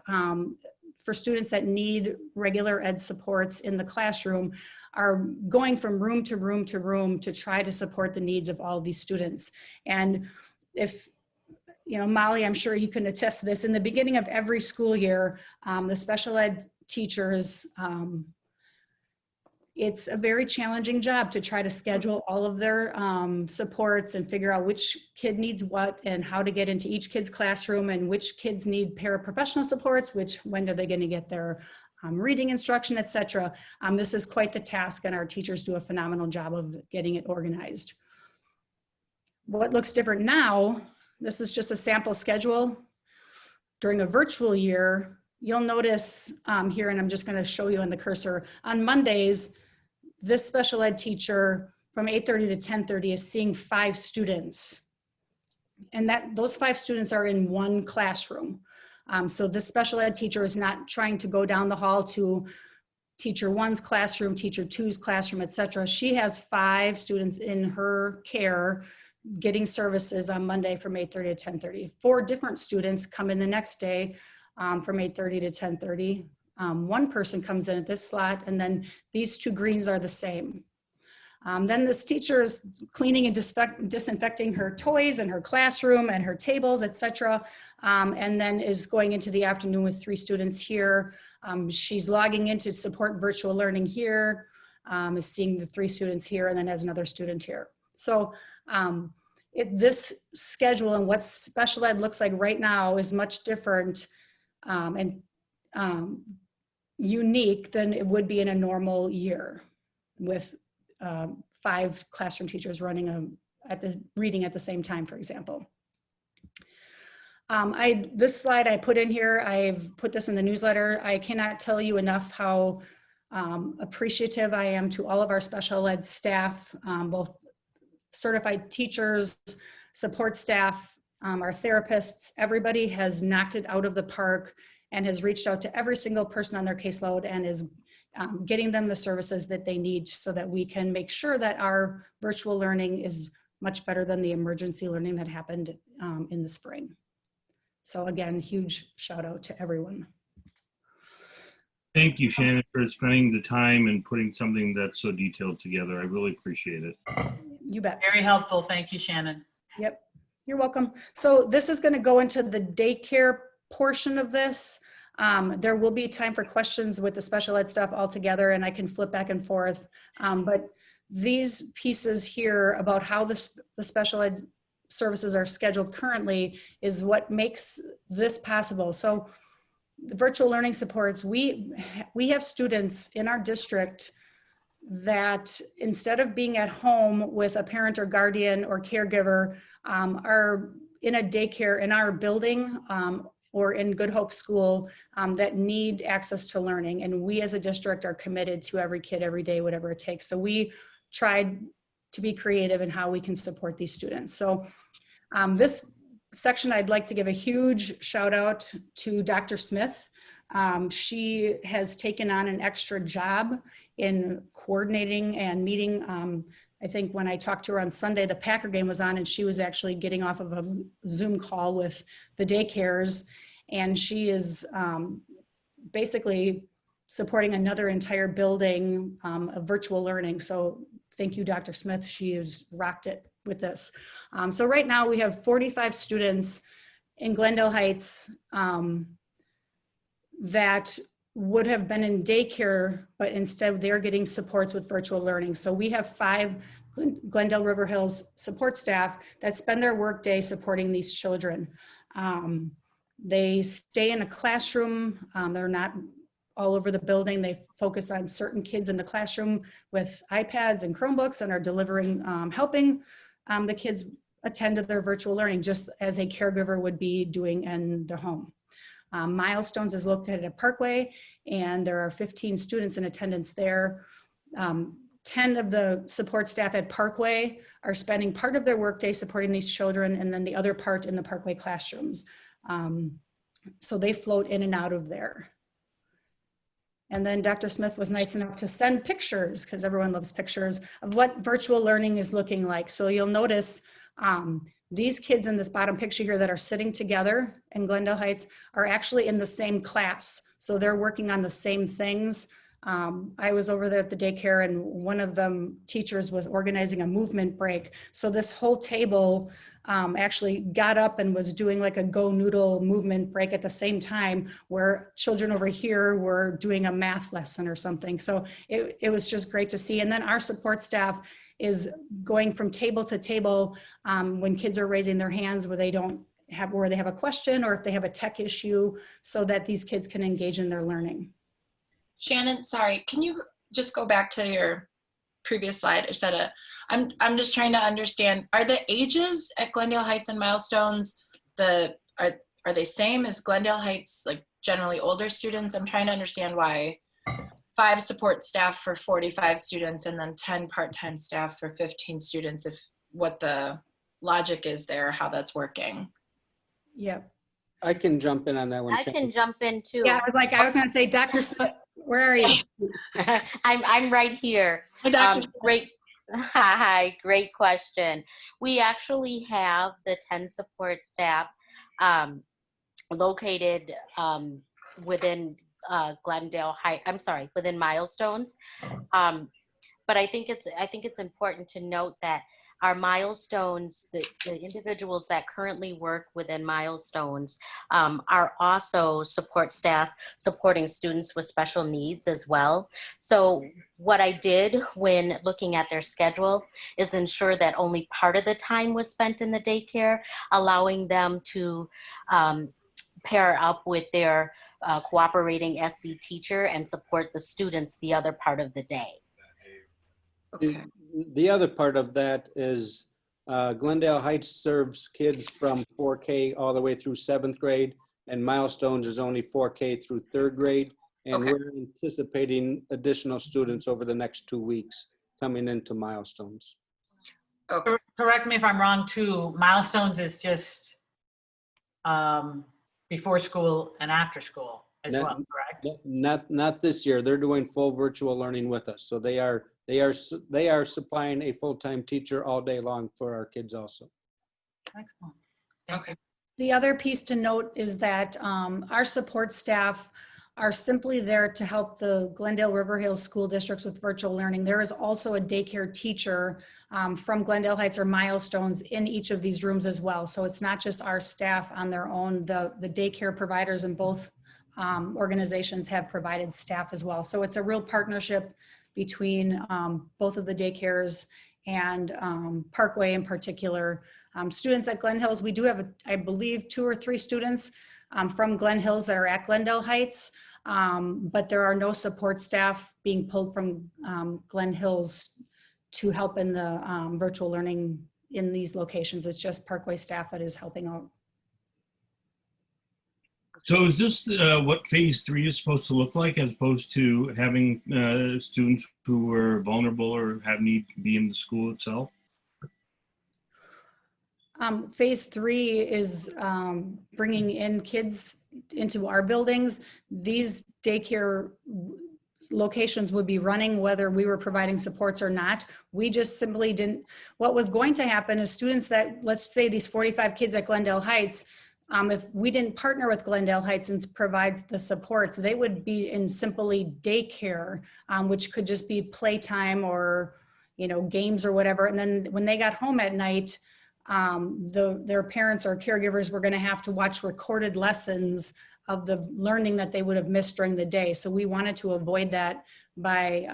for students that need regular ed supports in the classroom are going from room to room to room to try to support the needs of all these students. And if, you know, Molly, I'm sure you can attest to this, in the beginning of every school year, the special ed teachers, it's a very challenging job to try to schedule all of their supports and figure out which kid needs what and how to get into each kid's classroom and which kids need paraprofessional supports, when are they going to get their reading instruction, etc. This is quite the task, and our teachers do a phenomenal job of getting it organized. What looks different now, this is just a sample schedule. During a virtual year, you'll notice here, and I'm just going to show you on the cursor, on Mondays, this special ed teacher from 8:30 to 10:30 is seeing 5 students. And those 5 students are in one classroom. So this special ed teacher is not trying to go down the hall to teacher 1's classroom, teacher 2's classroom, etc. She has 5 students in her care getting services on Monday from 8:30 to 10:30. 4 different students come in the next day from 8:30 to 10:30. One person comes in at this slot, and then these 2 greens are the same. Then this teacher is cleaning and disinfecting her toys and her classroom and her tables, etc. And then is going into the afternoon with 3 students here. She's logging in to support virtual learning here, is seeing the 3 students here, and then has another student here. So this schedule and what special ed looks like right now is much different and unique than it would be in a normal year with 5 classroom teachers running reading at the same time, for example. This slide I put in here, I've put this in the newsletter. I cannot tell you enough how appreciative I am to all of our special ed staff, both certified teachers, support staff, our therapists. Everybody has knocked it out of the park and has reached out to every single person on their caseload and is getting them the services that they need so that we can make sure that our virtual learning is much better than the emergency learning that happened in the spring. So again, huge shout out to everyone. Thank you, Shannon, for spending the time and putting something that's so detailed together. I really appreciate it. You bet. Very helpful. Thank you, Shannon. Yep, you're welcome. So this is going to go into the daycare portion of this. There will be time for questions with the special ed stuff all together, and I can flip back and forth. But these pieces here about how the special ed services are scheduled currently is what makes this possible. So the virtual learning supports, we have students in our district that instead of being at home with a parent or guardian or caregiver are in a daycare in our building or in Good Hope School that need access to learning. And we as a district are committed to every kid every day, whatever it takes. So we tried to be creative in how we can support these students. So this section, I'd like to give a huge shout out to Dr. Smith. She has taken on an extra job in coordinating and meeting. I think when I talked to her on Sunday, the Packer game was on and she was actually getting off of a Zoom call with the daycares. And she is basically supporting another entire building of virtual learning. So thank you, Dr. Smith. She has rocked it with this. So right now we have 45 students in Glendale Heights that would have been in daycare, but instead they're getting supports with virtual learning. So we have 5 Glendale-River Hills support staff that spend their workday supporting these children. They stay in a classroom. They're not all over the building. They focus on certain kids in the classroom with iPads and Chromebooks and are delivering, helping the kids attend to their virtual learning just as a caregiver would be doing in their home. Milestones is located at Parkway, and there are 15 students in attendance there. 10 of the support staff at Parkway are spending part of their workday supporting these children, and then the other part in the Parkway classrooms. So they float in and out of there. And then Dr. Smith was nice enough to send pictures, because everyone loves pictures, of what virtual learning is looking like. So you'll notice these kids in this bottom picture here that are sitting together in Glendale Heights are actually in the same class. So they're working on the same things. I was over there at the daycare, and one of them teachers was organizing a movement break. So this whole table actually got up and was doing like a Go Noodle movement break at the same time, where children over here were doing a math lesson or something. So it was just great to see. And then our support staff is going from table to table when kids are raising their hands where they have a question, or if they have a tech issue, so that these kids can engage in their learning. Shannon, sorry, can you just go back to your previous slide? I'm just trying to understand, are the ages at Glendale Heights and Milestones, are they same? Is Glendale Heights like generally older students? I'm trying to understand why 5 support staff for 45 students and then 10 part-time staff for 15 students, what the logic is there, how that's working. Yeah. I can jump in on that one. I Shannon. can jump in too. Yeah, I was going to say, Dr. Smith, where are you? I'm right here. Hi, Dr. Great. Hi, great question. We actually have the 10 support staff located within Glendale Heights. I'm sorry, within Milestones. But I think it's important to note that our Milestones, the individuals that currently work within Milestones are also support staff supporting students with special needs as well. So what I did when looking at their schedule is ensure that only part of the time was spent in the daycare, allowing them to pair up with their cooperating SC teacher and support the students the other part of the day. Okay. The other part of that is Glendale Heights serves kids from 4K all the way through 7th grade, and Milestones is only 4K through 3rd grade. And Okay. we're anticipating additional students over the next 2 weeks coming into Milestones. Okay. Correct me if I'm wrong too, Milestones is just before school and after school as That- well, correct? Not this year. They're doing full virtual learning with us. So they are supplying a full-time teacher all day long for our kids also. Excellent. Thank Okay. The other piece to note is that our support staff are simply there to help the Glendale-River Hills school districts with virtual learning. There is also a daycare teacher from Glendale Heights or Milestones in each of these rooms as well. So it's not just our staff on their own. The daycare providers in both organizations have provided staff as well. So it's a real partnership between both of the daycares and Parkway in particular. Students at Glen Hills, we do have, I believe, 2 or 3 students from Glen Hills that are at Glendale Heights, but there are no support staff being pulled from Glen Hills to help in the virtual learning in these locations. It's just Parkway staff that is helping out. So is this what phase 3 is supposed to look like, as opposed to having students who are vulnerable or have need to be in the school itself? Phase 3 is bringing in kids into our buildings. These daycare locations would be running whether we were providing supports or not. We just simply didn't. What was going to happen is students that, let's say these 45 kids at Glendale Heights, if we didn't partner with Glendale Heights and provide the supports, they would be in simply daycare, which could just be playtime or, games or whatever. And then when they got home at night, their parents or caregivers were going to have to watch recorded lessons of the learning that they would have missed during the day. So we wanted to avoid that by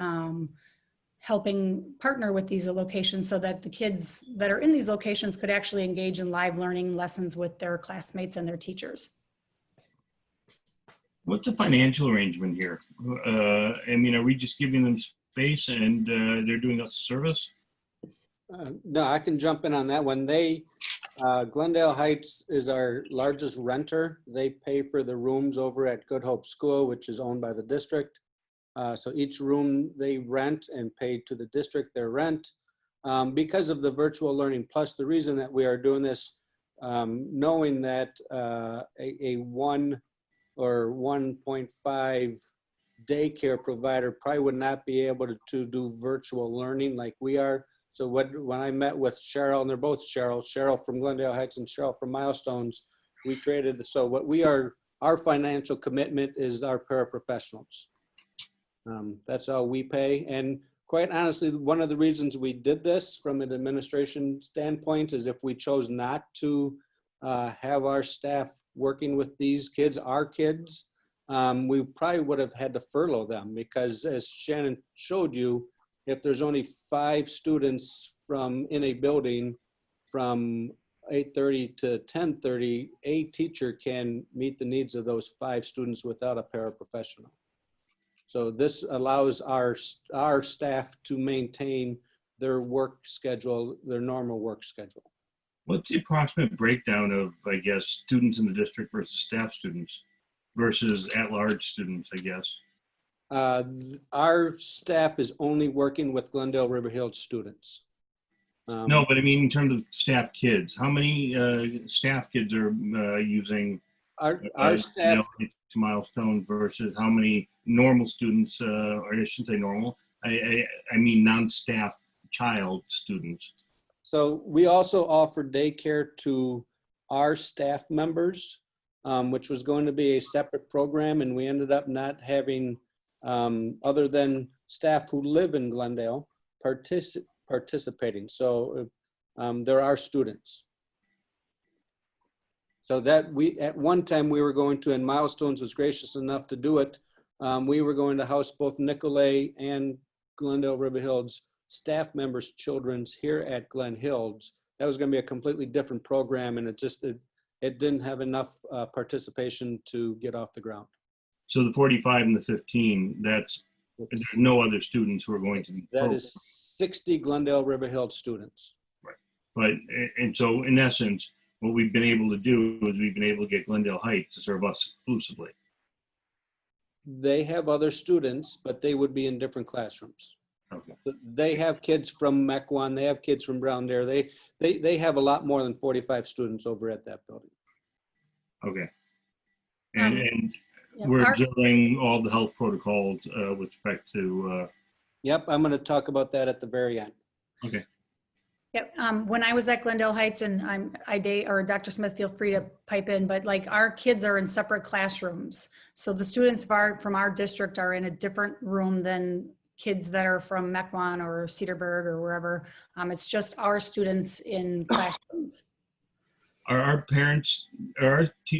helping partner with these locations so that the kids that are in these locations could actually engage in live learning lessons with their classmates and their teachers. What's the financial arrangement here? Are we just giving them space and they're doing us a service? No, I can jump in on that one. Glendale Heights is our largest renter. They pay for the rooms over at Good Hope School, which is owned by the district. So each room they rent and pay to the district their rent. Because of the virtual learning plus, the reason that we are doing this, knowing that a 1 or 1.5 daycare provider probably would not be able to do virtual learning like we are. So when I met with Cheryl, and they're both Cheryl from Glendale Heights and Cheryl from Milestones, we created our financial commitment is our paraprofessionals. That's all we pay. And quite honestly, one of the reasons we did this from an administration standpoint is if we chose not to have our staff working with these kids, our kids, we probably would have had to furlough them, because as Shannon showed you, if there's only 5 students in a building from 8:30 to 10:30, a teacher can meet the needs of those 5 students without a paraprofessional. So this allows our staff to maintain their work schedule, their normal work schedule. What's the approximate breakdown of, I guess, students in the district versus staff students versus at-large students, I guess? Our staff is only working with Glendale-River Hills students. No, but I mean, in terms of staff kids, how many staff kids are using Our staff, Milestone versus how many normal students, or I shouldn't say normal, I mean non-staff child students? so we also offer daycare to our staff members, which was going to be a separate program, and we ended up not having, other than staff who live in Glendale, participating. So there are students. So that at one time we were going to, and Milestones was gracious enough to do it, we were going to house both Nicolay and Glendale-River Hills staff members' children's here at Glen Hills. That was going to be a completely different program, and it didn't have enough participation to get off the ground. So the 45 and the 15, there's no other students who are going to be. That is 60 Glendale-River Hills students. Right. But, and so in essence, what we've been able to do is we've been able to get Glendale Heights to serve us exclusively. They have other students, but they would be in different classrooms. Okay. They have kids from Mequon, they have kids from Brown Dare. They have a lot more than 45 students over at that building. Okay. And Yeah, we're our- observing all the health protocols with respect to. Yep, I'm going to talk about that at the very end. Okay. Yep. When I was at Glendale Heights, and or Dr. Smith, feel free to pipe in, but like our kids are in separate classrooms. So the students from our district are in a different room than kids that are from Mequon or Cedarburg or wherever. It's just our students in classrooms. Are our parents,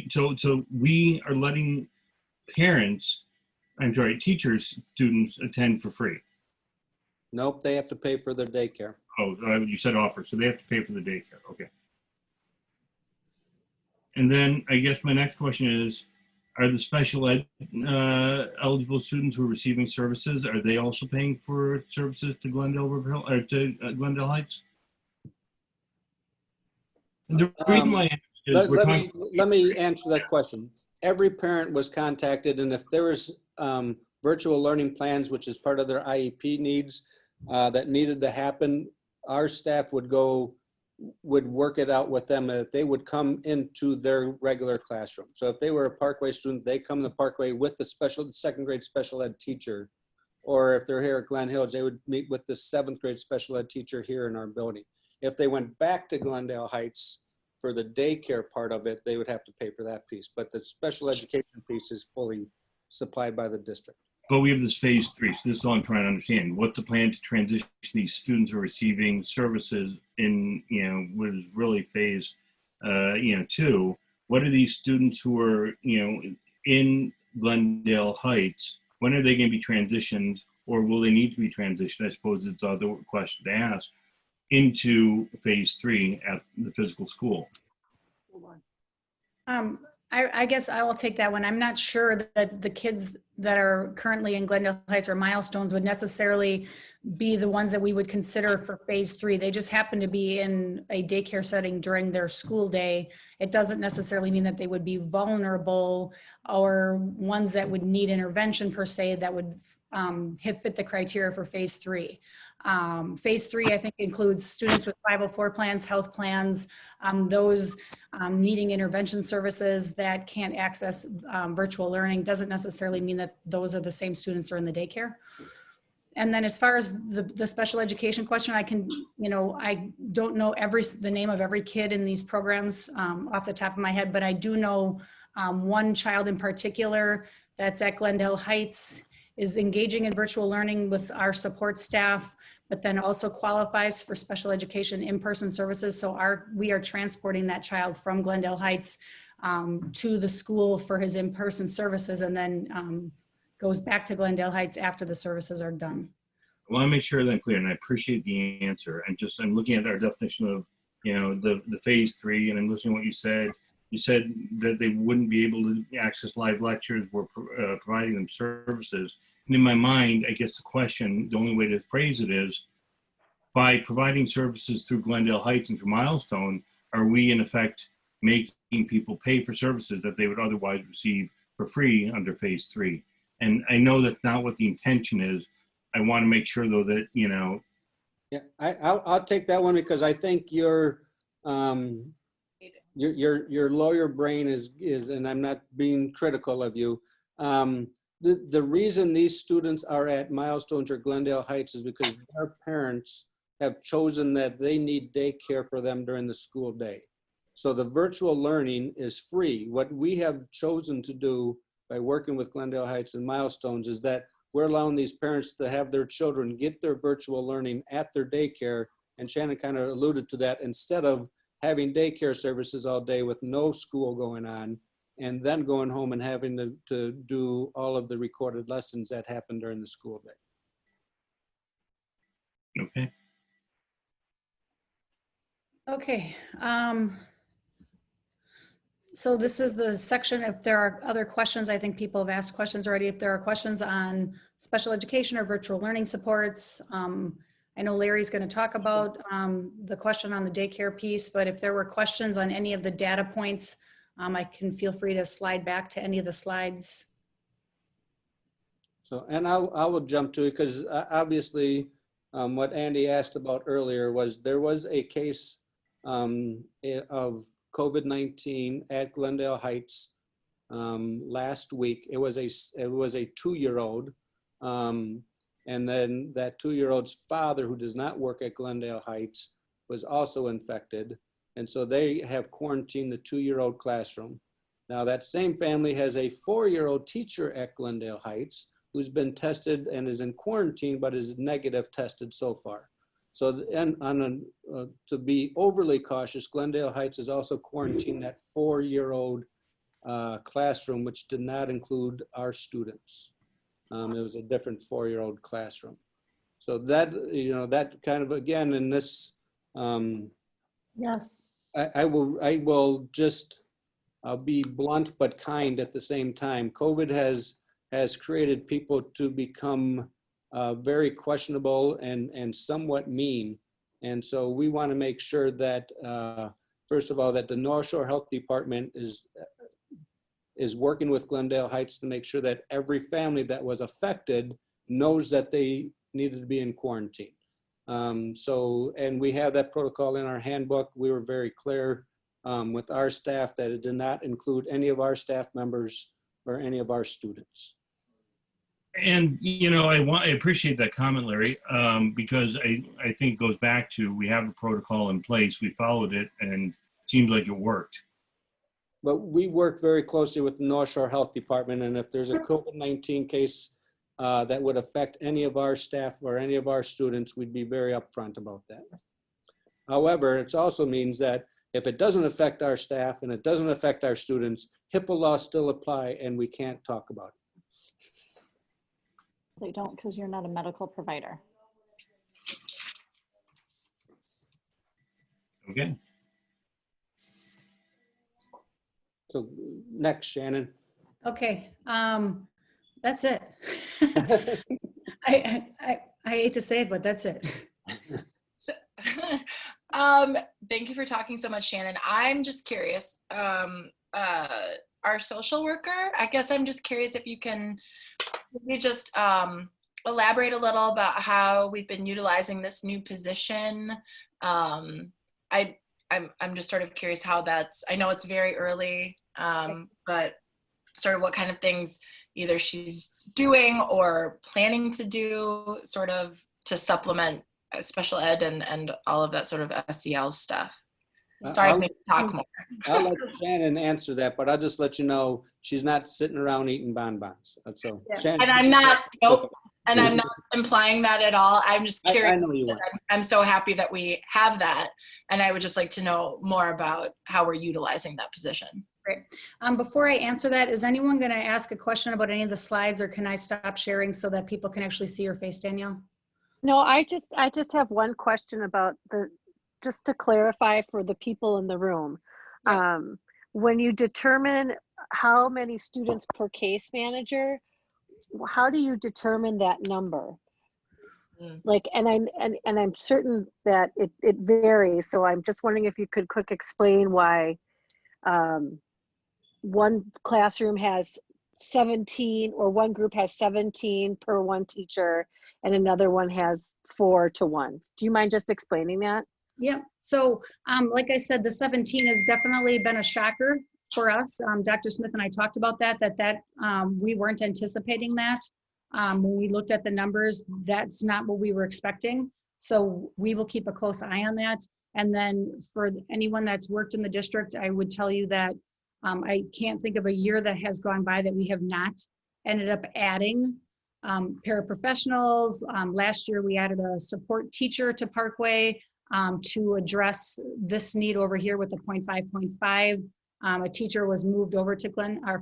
so we are letting teachers, students attend for free? Nope, they have to pay for their daycare. Oh, you said offer, so they have to pay for the daycare, okay. And then I guess my next question is, are the special ed eligible students who are receiving services, are they also paying for services to Glendale-River Hill, or to Glendale Heights? The reason why I ask is Let me answer that question. Every parent was contacted, and if there was virtual learning plans, which is part of their IEP needs, that needed to happen, our staff would work it out with them, that they would come into their regular classroom. So if they were a Parkway student, they come to Parkway with the second grade special ed teacher. Or if they're here at Glen Hills, they would meet with the 7th grade special ed teacher here in our building. If they went back to Glendale Heights for the daycare part of it, they would have to pay for that piece. But the special education piece is fully supplied by the district. But we have this phase 3, so this is all I'm trying to understand. What's the plan to transition these students who are receiving services in, what is really phase, 2? What are these students who are, in Glendale Heights, when are they going to be transitioned, or will they need to be transitioned? I suppose it's the other question to ask, into phase 3 at the physical school. I guess I will take that one. I'm not sure that the kids that are currently in Glendale Heights or Milestones would necessarily be the ones that we would consider for phase 3. They just happen to be in a daycare setting during their school day. It doesn't necessarily mean that they would be vulnerable or ones that would need intervention per se that would fit the criteria for phase 3. Phase 3, I think, includes students with 504 plans, health plans, those needing intervention services that can't access virtual learning. Doesn't necessarily mean that those are the same students that are in the daycare. And then as far as the special education question, I can, I don't know the name of every kid in these programs off the top of my head, but I do know one child in particular that's at Glendale Heights. is engaging in virtual learning with our support staff, but then also qualifies for special education in-person services. So we are transporting that child from Glendale Heights to the school for his in-person services, and then goes back to Glendale Heights after the services are done. I want to make sure that I'm clear, and I appreciate the answer. I'm looking at our definition of, the phase 3, and I'm listening to what you said. You said that they wouldn't be able to access live lectures. We're providing them services. And in my mind, I guess the only way to phrase it is, by providing services through Glendale Heights and through Milestone, are we in effect making people pay for services that they would otherwise receive for free under phase 3? And I know that's not what the intention is. I want to make sure though that, Yeah, I'll take that one because I think your lawyer brain is, and I'm not being critical of you. The reason these students are at Milestones or Glendale Heights is because their parents have chosen that they need daycare for them during the school day. So the virtual learning is free. What we have chosen to do by working with Glendale Heights and Milestones is that we're allowing these parents to have their children get their virtual learning at their daycare. And Shannon kind of alluded to that, instead of having daycare services all day with no school going on, and then going home and having to do all of the recorded lessons that happen during the school day. okay. Okay. So this is the section. If there are other questions, I think people have asked questions already. If there are questions on special education or virtual learning supports, I know Larry's going to talk about the question on the daycare piece, but if there were questions on any of the data points, I can feel free to slide back to any of the slides. So, and I will jump to it because obviously what Andy asked about earlier was there was a case of COVID-19 at Glendale Heights last week. It was a 2-year-old, and then that 2-year-old's father, who does not work at Glendale Heights, was also infected, and so they have quarantined the 2-year-old classroom. Now that same family has a 4-year-old teacher at Glendale Heights who's been tested and is in quarantine, but is negative tested so far. So, and to be overly cautious, Glendale Heights is also quarantined that 4-year-old classroom, which did not include our students. It was a different 4-year-old classroom. So that, that kind of, again, in this, Yes. I'll be blunt but kind at the same time. COVID has created people to become very questionable and somewhat mean. And so we want to make sure that, first of all, that the North Shore Health Department is working with Glendale Heights to make sure that every family that was affected knows that they needed to be in quarantine. And we have that protocol in our handbook. We were very clear with our staff that it did not include any of our staff members or any of our students. And, I appreciate that comment, Larry, because I think it goes back to, we have a protocol in place, we followed it, and it seems like it worked. But we work very closely with the North Shore Health Department, and if there's a COVID-19 case that would affect any of our staff or any of our students, we'd be very upfront about that. However, it also means that if it doesn't affect our staff and it doesn't affect our students, HIPAA laws still apply and we can't talk about it. They don't, because you're not a medical provider. Okay. So next, Shannon. Okay, that's it. I hate to say it, but that's it. So, thank you for talking so much, Shannon. I'm just curious, our social worker, I guess I'm just curious if you can maybe just elaborate a little about how we've been utilizing this new position. I'm just sort of curious how that's, I know it's very early, but sort of what kind of things either she's doing or planning to do sort of to supplement special ed and all of that sort of SEL stuff. Sorry, I I'll, made you talk more. I'll let Shannon answer that, but I'll just let you know, she's not sitting around eating bonbons. So Yeah. Shannon. And I'm not, nope, and I'm not implying that at all. I'm just I curious. know you because are. I'm so happy that we have that. And I would just like to know more about how we're utilizing that position. Great. Before I answer that, is anyone going to ask a question about any of the slides, or can I stop sharing so that people can actually see your face, Danielle? No, I just have one question about just to clarify for the people in the room. Yeah. When you determine how many students per case manager, how do you determine that number? Like, and I'm certain that it varies. So I'm just wondering if you could quick explain why one classroom has 17, or one group has 17 per one teacher and another one has 4 to 1. Do you mind just explaining that? Yeah, so like I said, the 17 has definitely been a shocker for us. Dr. Smith and I talked about that we weren't anticipating that. When we looked at the numbers, that's not what we were expecting. So we will keep a close eye on that. And then for anyone that's worked in the district, I would tell you that I can't think of a year that has gone by that we have not ended up adding paraprofessionals. Last year, we added a support teacher to Parkway to address this need over here with the 0.5. A teacher was moved over to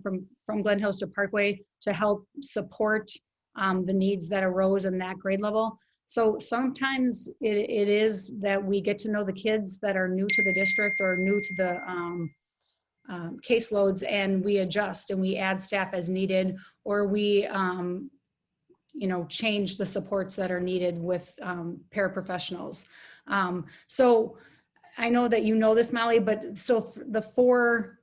from Glen Hills to Parkway to help support the needs that arose in that grade level. So sometimes it is that we get to know the kids that are new to the district or new to the caseloads, and we adjust and we add staff as needed, or we change the supports that are needed with paraprofessionals. So I know that you know this, Molly, but so the 4,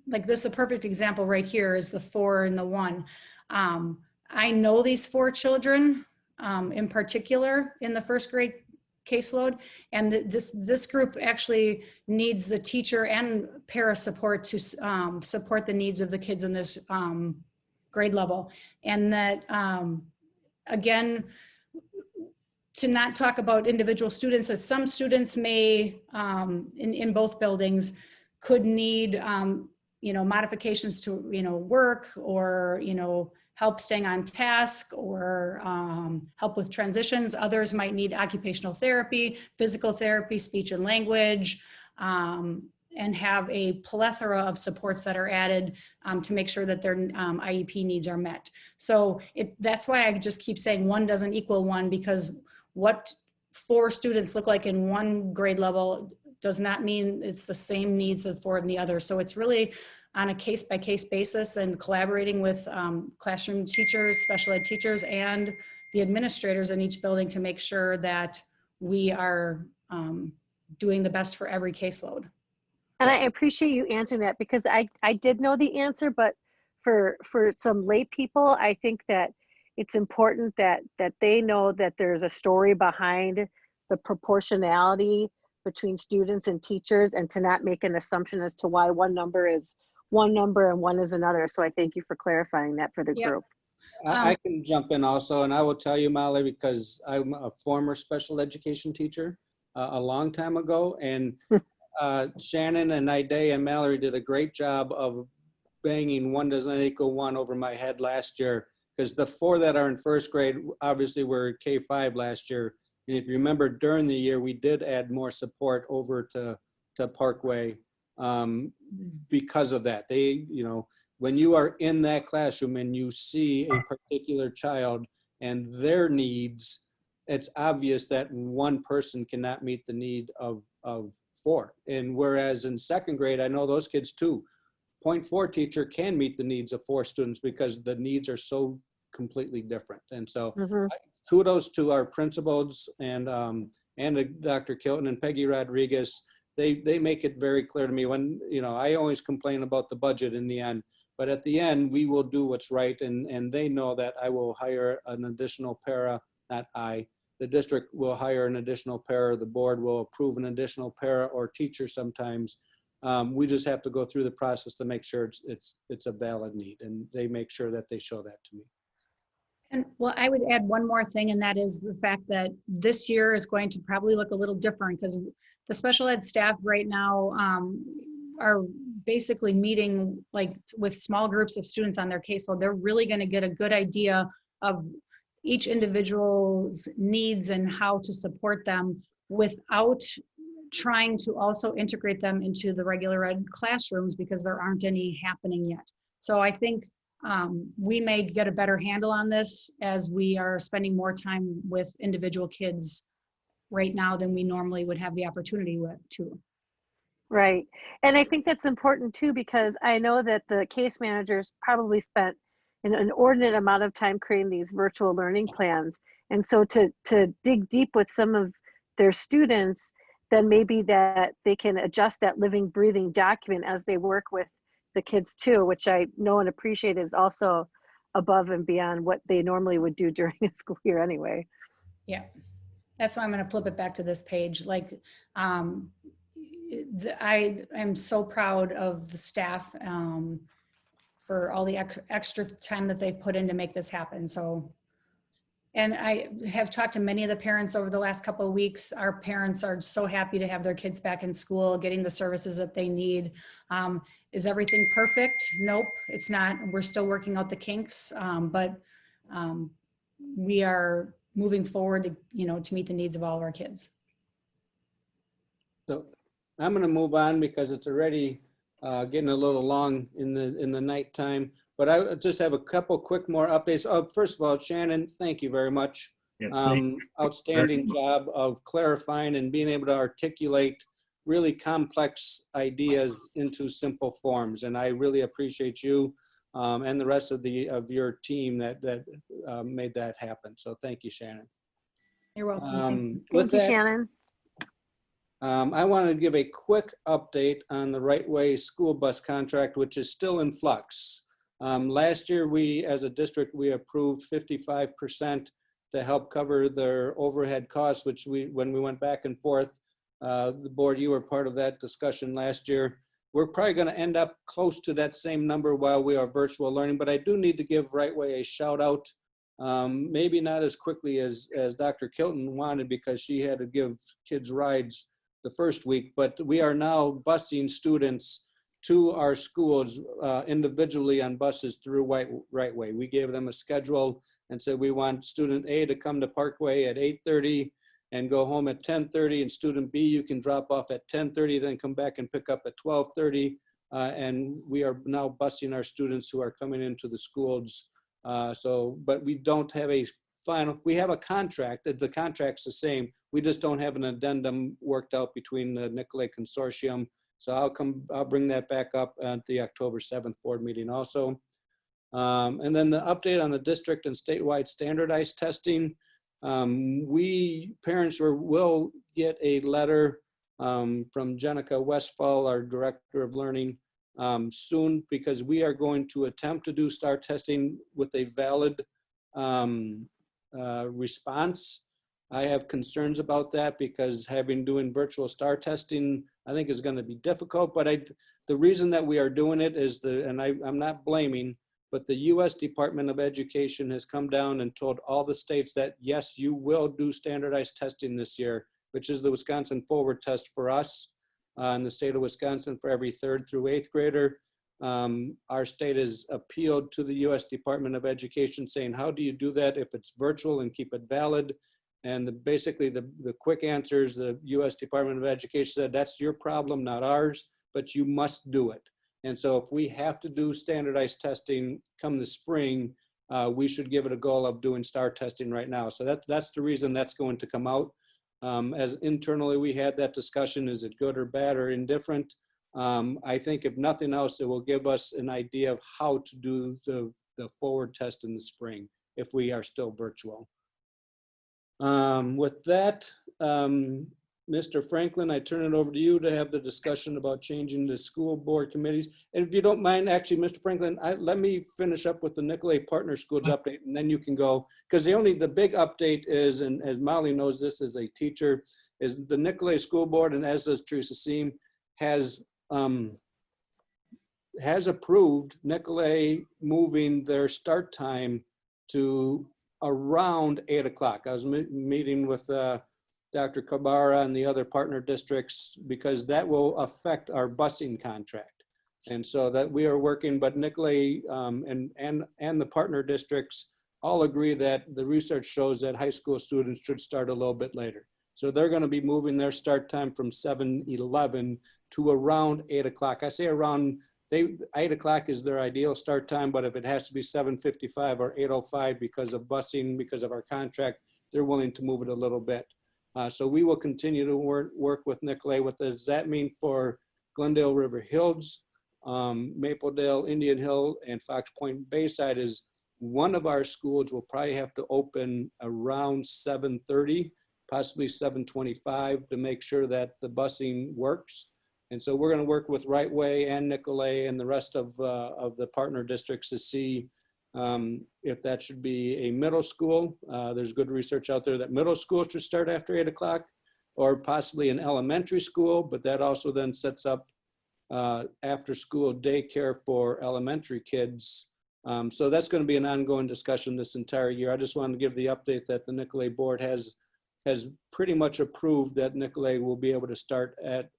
like this, a perfect example right here is the 4 and the 1. I know these 4 children in particular in the first grade caseload, and this group actually needs the teacher and para support to support the needs of the kids in this grade level. And that again, to not talk about individual students, that some students may in both buildings could need modifications to work, or help staying on task, or help with transitions. Others might need occupational therapy, physical therapy, speech and language, and have a plethora of supports that are added to make sure that their IEP needs are met. So that's why I just keep saying 1 doesn't equal 1, because what 4 students look like in one grade level does not mean it's the same needs of 4 in the other. So it's really on a case-by-case basis, and collaborating with classroom teachers, special ed teachers, and the administrators in each building to make sure that we are doing the best for every caseload. And I appreciate you answering that, because I did know the answer, but for some lay people, I think that it's important that they know that there's a story behind the proportionality between students and teachers, and to not make an assumption as to why one number is one number and 1 is another. So I thank you for clarifying that for the group. I can jump in also, and I will tell you, Molly, because I'm a former special education teacher a long time ago, and Shannon and Ida and Mallory did a great job of banging 1 does not equal 1 over my head last year, because the 4 that are in first grade obviously were K-5 last year. And if you remember, during the year, we did add more support over to Parkway because of that. When you are in that classroom and you see a particular child and their needs, it's obvious that 1 person cannot meet the need of 4. And whereas in second grade, I know those kids too. 0.4 teacher can meet the needs of 4 students because the needs are so completely different. And so kudos to our principals and Dr. Kilton and Peggy Rodriguez. They make it very clear to me when, I always complain about the budget in the end, but at the end, we will do what's right. And they know that I will hire an additional para, not I. The district will hire an additional para. The board will approve an additional para or teacher sometimes. We just have to go through the process to make sure it's a valid need, and they make sure that they show that to me. And well, I would add one more thing, and that is the fact that this year is going to probably look a little different because the special ed staff right now are basically meeting like with small groups of students on their caseload. They're really going to get a good idea of each individual's needs and how to support them without trying to also integrate them into the regular ed classrooms because there aren't any happening yet. So I think we may get a better handle on this as we are spending more time with individual kids right now than we normally would have the opportunity to. Right. And I think that's important too, because I know that the case managers probably spent an inordinate amount of time creating these virtual learning plans. And so to dig deep with some of their students, then maybe that they can adjust that living, breathing document as they work with the kids too, which I know and appreciate is also above and beyond what they normally would do during a school year anyway. Yeah, that's why I'm going to flip it back to this page. Like, I'm so proud of the staff for all the extra time that they've put in to make this happen. So, and I have talked to many of the parents over the last couple of weeks. Our parents are so happy to have their kids back in school, getting the services that they need. Is everything perfect? Nope, it's not. We're still working out the kinks, but we are moving forward to meet the needs of all of our kids. So I'm going to move on because it's already getting a little long in the nighttime. But I just have a couple quick more updates. First of all, Shannon, thank you very much. Yeah, Outstanding job of clarifying and being able to articulate really complex ideas into simple forms. And I really appreciate you and the rest of your team that made that happen. So thank you, Shannon. You're welcome. Thank you, Shannon. I want to give a quick update on the Right Way school bus contract, which is still in flux. Last year, we, as a district, we approved 55% to help cover their overhead costs, which when we went back and forth, the board, you were part of that discussion last year. We're probably going to end up close to that same number while we are virtual learning, but I do need to give Right Way a shout out. Maybe not as quickly as Dr. Kilton wanted because she had to give kids rides the first week, but we are now busing students to our schools individually on buses through Right Way. We gave them a schedule and said we want student A to come to Parkway at 8:30 and go home at 10:30, and student B you can drop off at 10:30, then come back and pick up at 12:30. And we are now busing our students who are coming into the schools. But we don't have a final, we have a contract, the contract's the same. We just don't have an addendum worked out between the Nicolay Consortium. So I'll bring that back up at the October 7th board meeting also. And then the update on the district and statewide standardized testing. We parents will get a letter from Jenica Westfall, our director of learning, soon, because we are going to attempt to do STAR testing with a valid response. I have concerns about that because doing virtual STAR testing, I think is going to be difficult, but the reason that we are doing it is I'm not blaming, but the US Department of Education has come down and told all the states that, yes, you will do standardized testing this year, which is the Wisconsin Forward Test for us in the state of Wisconsin for every 3rd through 8th grader. Our state has appealed to the US Department of Education saying, how do you do that if it's virtual and keep it valid? And basically the quick answers, the US Department of Education said, that's your problem, not ours, but you must do it. And so if we have to do standardized testing come the spring, we should give it a goal of doing STAR testing right now. So that's the reason that's going to come out. As internally we had that discussion, is it good or bad or indifferent? I think if nothing else, it will give us an idea of how to do the forward test in the spring if we are still virtual. With that, Mr. Franklin, I turn it over to you to have the discussion about changing the school board committees. And if you don't mind, actually, Mr. Franklin, let me finish up with the Nicolay Partner Schools update, and then you can go. Because the big update is, and as Molly knows this as a teacher, is the Nicolay School Board, and as does Teresa Seam, has approved Nicolay moving their start time to around 8 o'clock. I was meeting with Dr. Kabara and the other partner districts because that will affect our busing contract. And so that we are working, but Nicolay and the partner districts all agree that the research shows that high school students should start a little bit later. So they're going to be moving their start time from 7:11 to around 8 o'clock. I say around, 8 o'clock is their ideal start time, but if it has to be 7:55 or 8:05 because of busing, because of our contract, they're willing to move it a little bit. So we will continue to work with Nicolay. What does that mean for Glendale-River Hills, Mapledale, Indian Hill, and Fox Point Bayside is one of our schools will probably have to open around 7:30, possibly 7:25 to make sure that the busing works. And so we're going to work with Right Way and Nicolay and the rest of the partner districts to see if that should be a middle school. There's good research out there that middle school should start after 8 o'clock, or possibly an elementary school, but that also then sets up after school daycare for elementary kids. So that's going to be an ongoing discussion this entire year. I just wanted to give the update that the Nicolay board has pretty much approved that Nicolay will be able to start at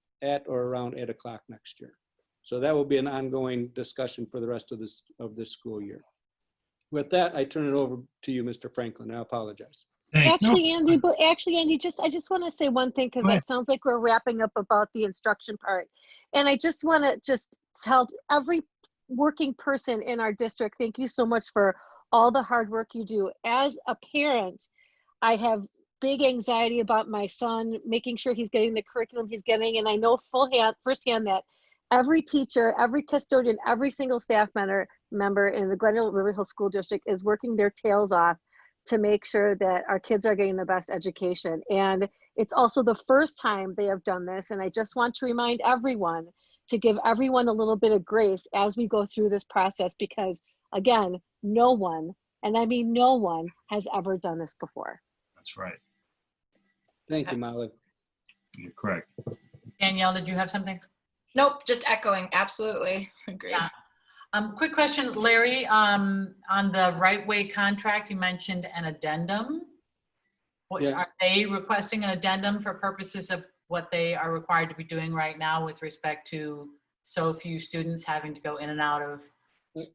or around 8 o'clock next year. So that will be an ongoing discussion for the rest of this school year. With that, I turn it over to you, Mr. Franklin. I apologize. Actually, Andy, I just want to say one thing because Go ahead. it sounds like we're wrapping up about the instruction part. And I just want to tell every working person in our district, thank you so much for all the hard work you do. As a parent, I have big anxiety about my son, making sure he's getting the curriculum he's getting. And I know firsthand that every teacher, every custodian, every single staff member in the Glendale-River Hill School District is working their tails off to make sure that our kids are getting the best education. And it's also the first time they have done this. And I just want to remind everyone to give everyone a little bit of grace as we go through this process, because again, no one, and I mean no one, has ever done this before. That's right. Thank you, Molly. You're correct. Danielle, did you have something? Nope, just echoing. Absolutely. Agreed. Yeah. Quick question, Larry, on the Right Way contract, you mentioned an addendum. Yeah. Are they requesting an addendum for purposes of what they are required to be doing right now with respect to so few students having to go in and out of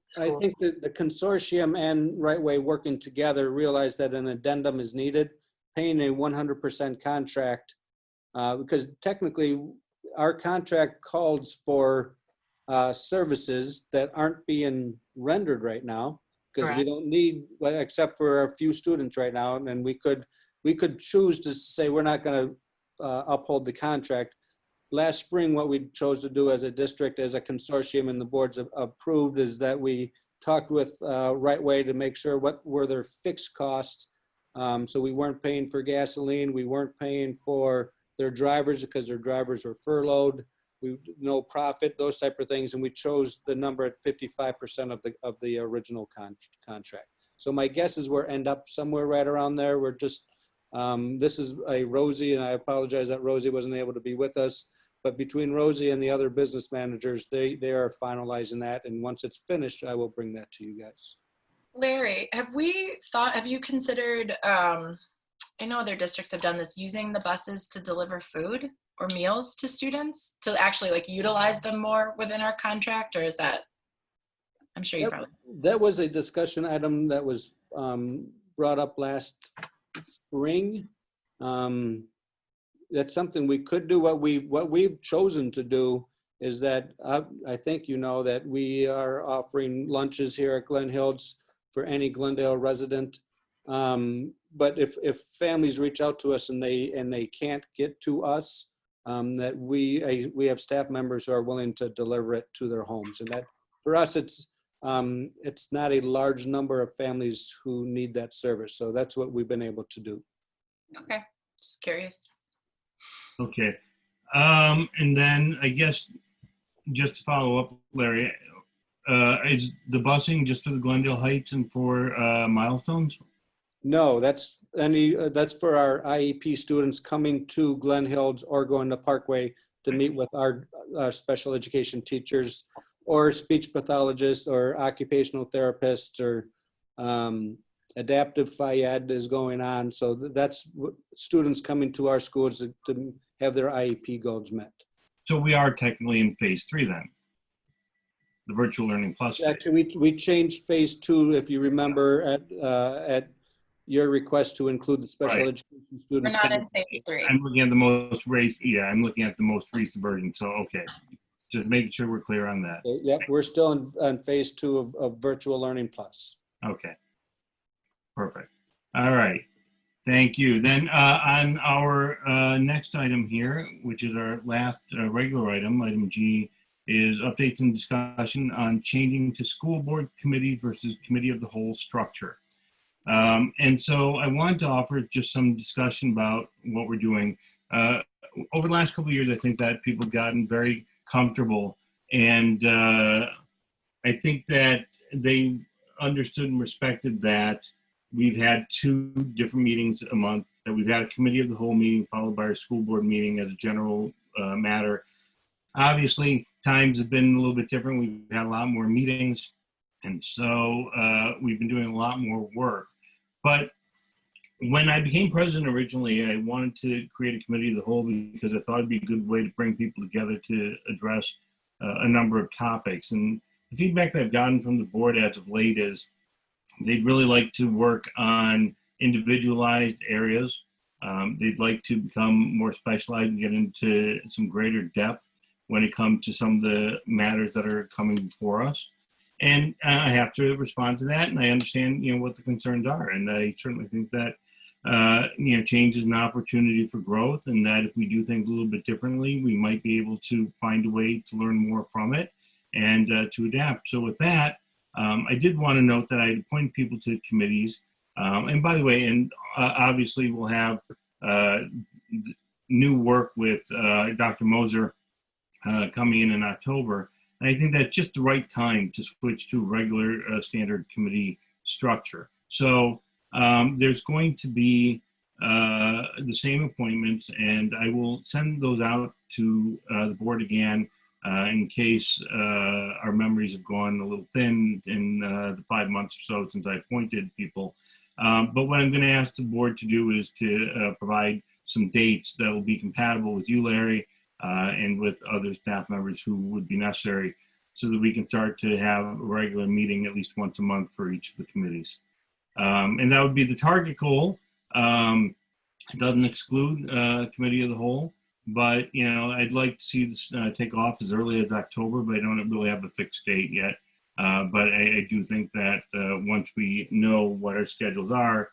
school? I think that the consortium and Right Way working together realized that an addendum is needed, paying a 100% contract, because technically our contract calls for services that aren't being rendered right now, because we Correct. don't need, well, except for a few students right now, and we could choose to say we're not going to uphold the contract. Last spring, what we chose to do as a district, as a consortium, and the boards approved, is that we talked with Right Way to make sure what were their fixed costs. So we weren't paying for gasoline, we weren't paying for their drivers because their drivers were furloughed. No profit, those type of things, and we chose the number at 55% of the original contract. So my guess is we'll end up somewhere right around there. We're just this is a Rosie, and I apologize that Rosie wasn't able to be with us. But between Rosie and the other business managers, they are finalizing that, and once it's finished, I will bring that to you guys. Larry, have you considered, I know other districts have done this, using the buses to deliver food or meals to students to actually like utilize them more within our contract, or is that, I'm sure you probably. That was a discussion item that was brought up last spring. That's something we could do. What we've chosen to do is that I think you know that we are offering lunches here at Glen Hills for any Glendale resident. But if families reach out to us and they can't get to us, that we have staff members who are willing to deliver it to their homes, and that for us it's not a large number of families who need that service. So that's what we've been able to do. Okay, just curious. Okay. And then I guess just to follow up, Larry, is the busing just for the Glendale Heights and for Milestones? No, that's for our IEP students coming to Glen Hills or going to Parkway to meet with our special education teachers or speech pathologists or occupational therapists or adaptive FIED is going on. So that's students coming to our schools to have their IEP goals met. So we are technically in phase 3 then, the virtual learning plus. phase. Actually, we changed phase 2, if you remember, at your request to include the special Right. education We're students. not coming. in phase 3. I'm looking at the most I'm looking at the most recent version. So, okay. Just making sure we're clear on that. Yep, we're still on phase 2 of virtual learning plus. Okay. Perfect. All right. Thank you. Then on our next item here, which is our last regular item G, is updates and discussion on changing to school board committee versus committee of the whole structure. And so I wanted to offer just some discussion about what we're doing. Over the last couple of years, I think that people have gotten very comfortable, and I think that they understood and respected that we've had 2 different meetings a month, that we've had a committee of the whole meeting followed by our school board meeting as a general matter. Obviously, times have been a little bit different. We've had a lot more meetings, and so we've been doing a lot more work. But when I became president originally, I wanted to create a committee of the whole because I thought it'd be a good way to bring people together to address a number of topics. And the feedback that I've gotten from the board as of late is they'd really like to work on individualized areas. They'd like to become more specialized and get into some greater depth when it comes to some of the matters that are coming before us. And I have to respond to that, and I understand, what the concerns are. And I certainly think that, change is an opportunity for growth, and that if we do things a little bit differently, we might be able to find a way to learn more from it and to adapt. So with that, I did want to note that I appointed people to committees. And by the way, obviously we'll have new work with Dr. Moser coming in October. And I think that's just the right time to switch to regular standard committee structure. So there's going to be the same appointments, and I will send those out to the board again in case our memories have gone a little thin in the 5 months or so since I appointed people. But what I'm going to ask the board to do is to provide some dates that will be compatible with you, Larry, and with other staff members who would be necessary, so that we can start to have a regular meeting at least once a month for each of the committees. And that would be the target goal. It doesn't exclude committee of the whole, but I'd like to see this take off as early as October, but I don't really have a fixed date yet. But I do think that once we know what our schedules are,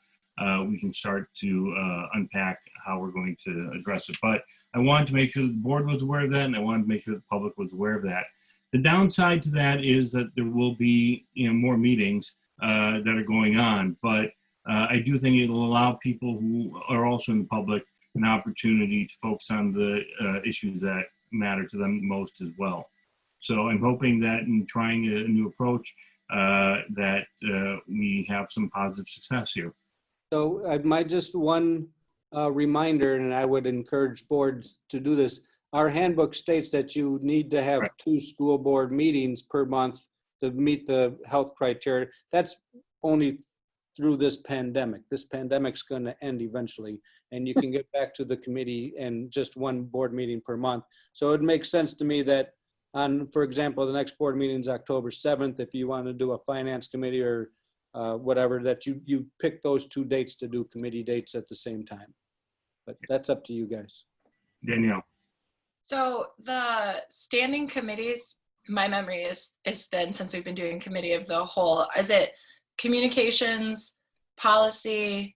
we can start to unpack how we're going to address it. But I wanted to make sure the board was aware of that, and I wanted to make sure the public was aware of that. The downside to that is that there will be more meetings that are going on, but I do think it'll allow people who are also in the public an opportunity to focus on the issues that matter to them most as well. So I'm hoping that in trying a new approach that we have some positive success here. So my just one reminder, and I would encourage boards to do this. Our handbook states that you need to have 2 school board meetings per month to meet the health criteria. That's only through this pandemic. This pandemic's going to end eventually, and you can get back to the committee and just 1 board meeting per month. So it makes sense to me that for example, the next board meeting is October 7th. If you want to do a finance committee or whatever, that you pick those 2 dates to do committee dates at the same time. But that's up to you guys. Danielle. So the standing committees, my memory is then, since we've been doing committee of the whole, is it communications, policy,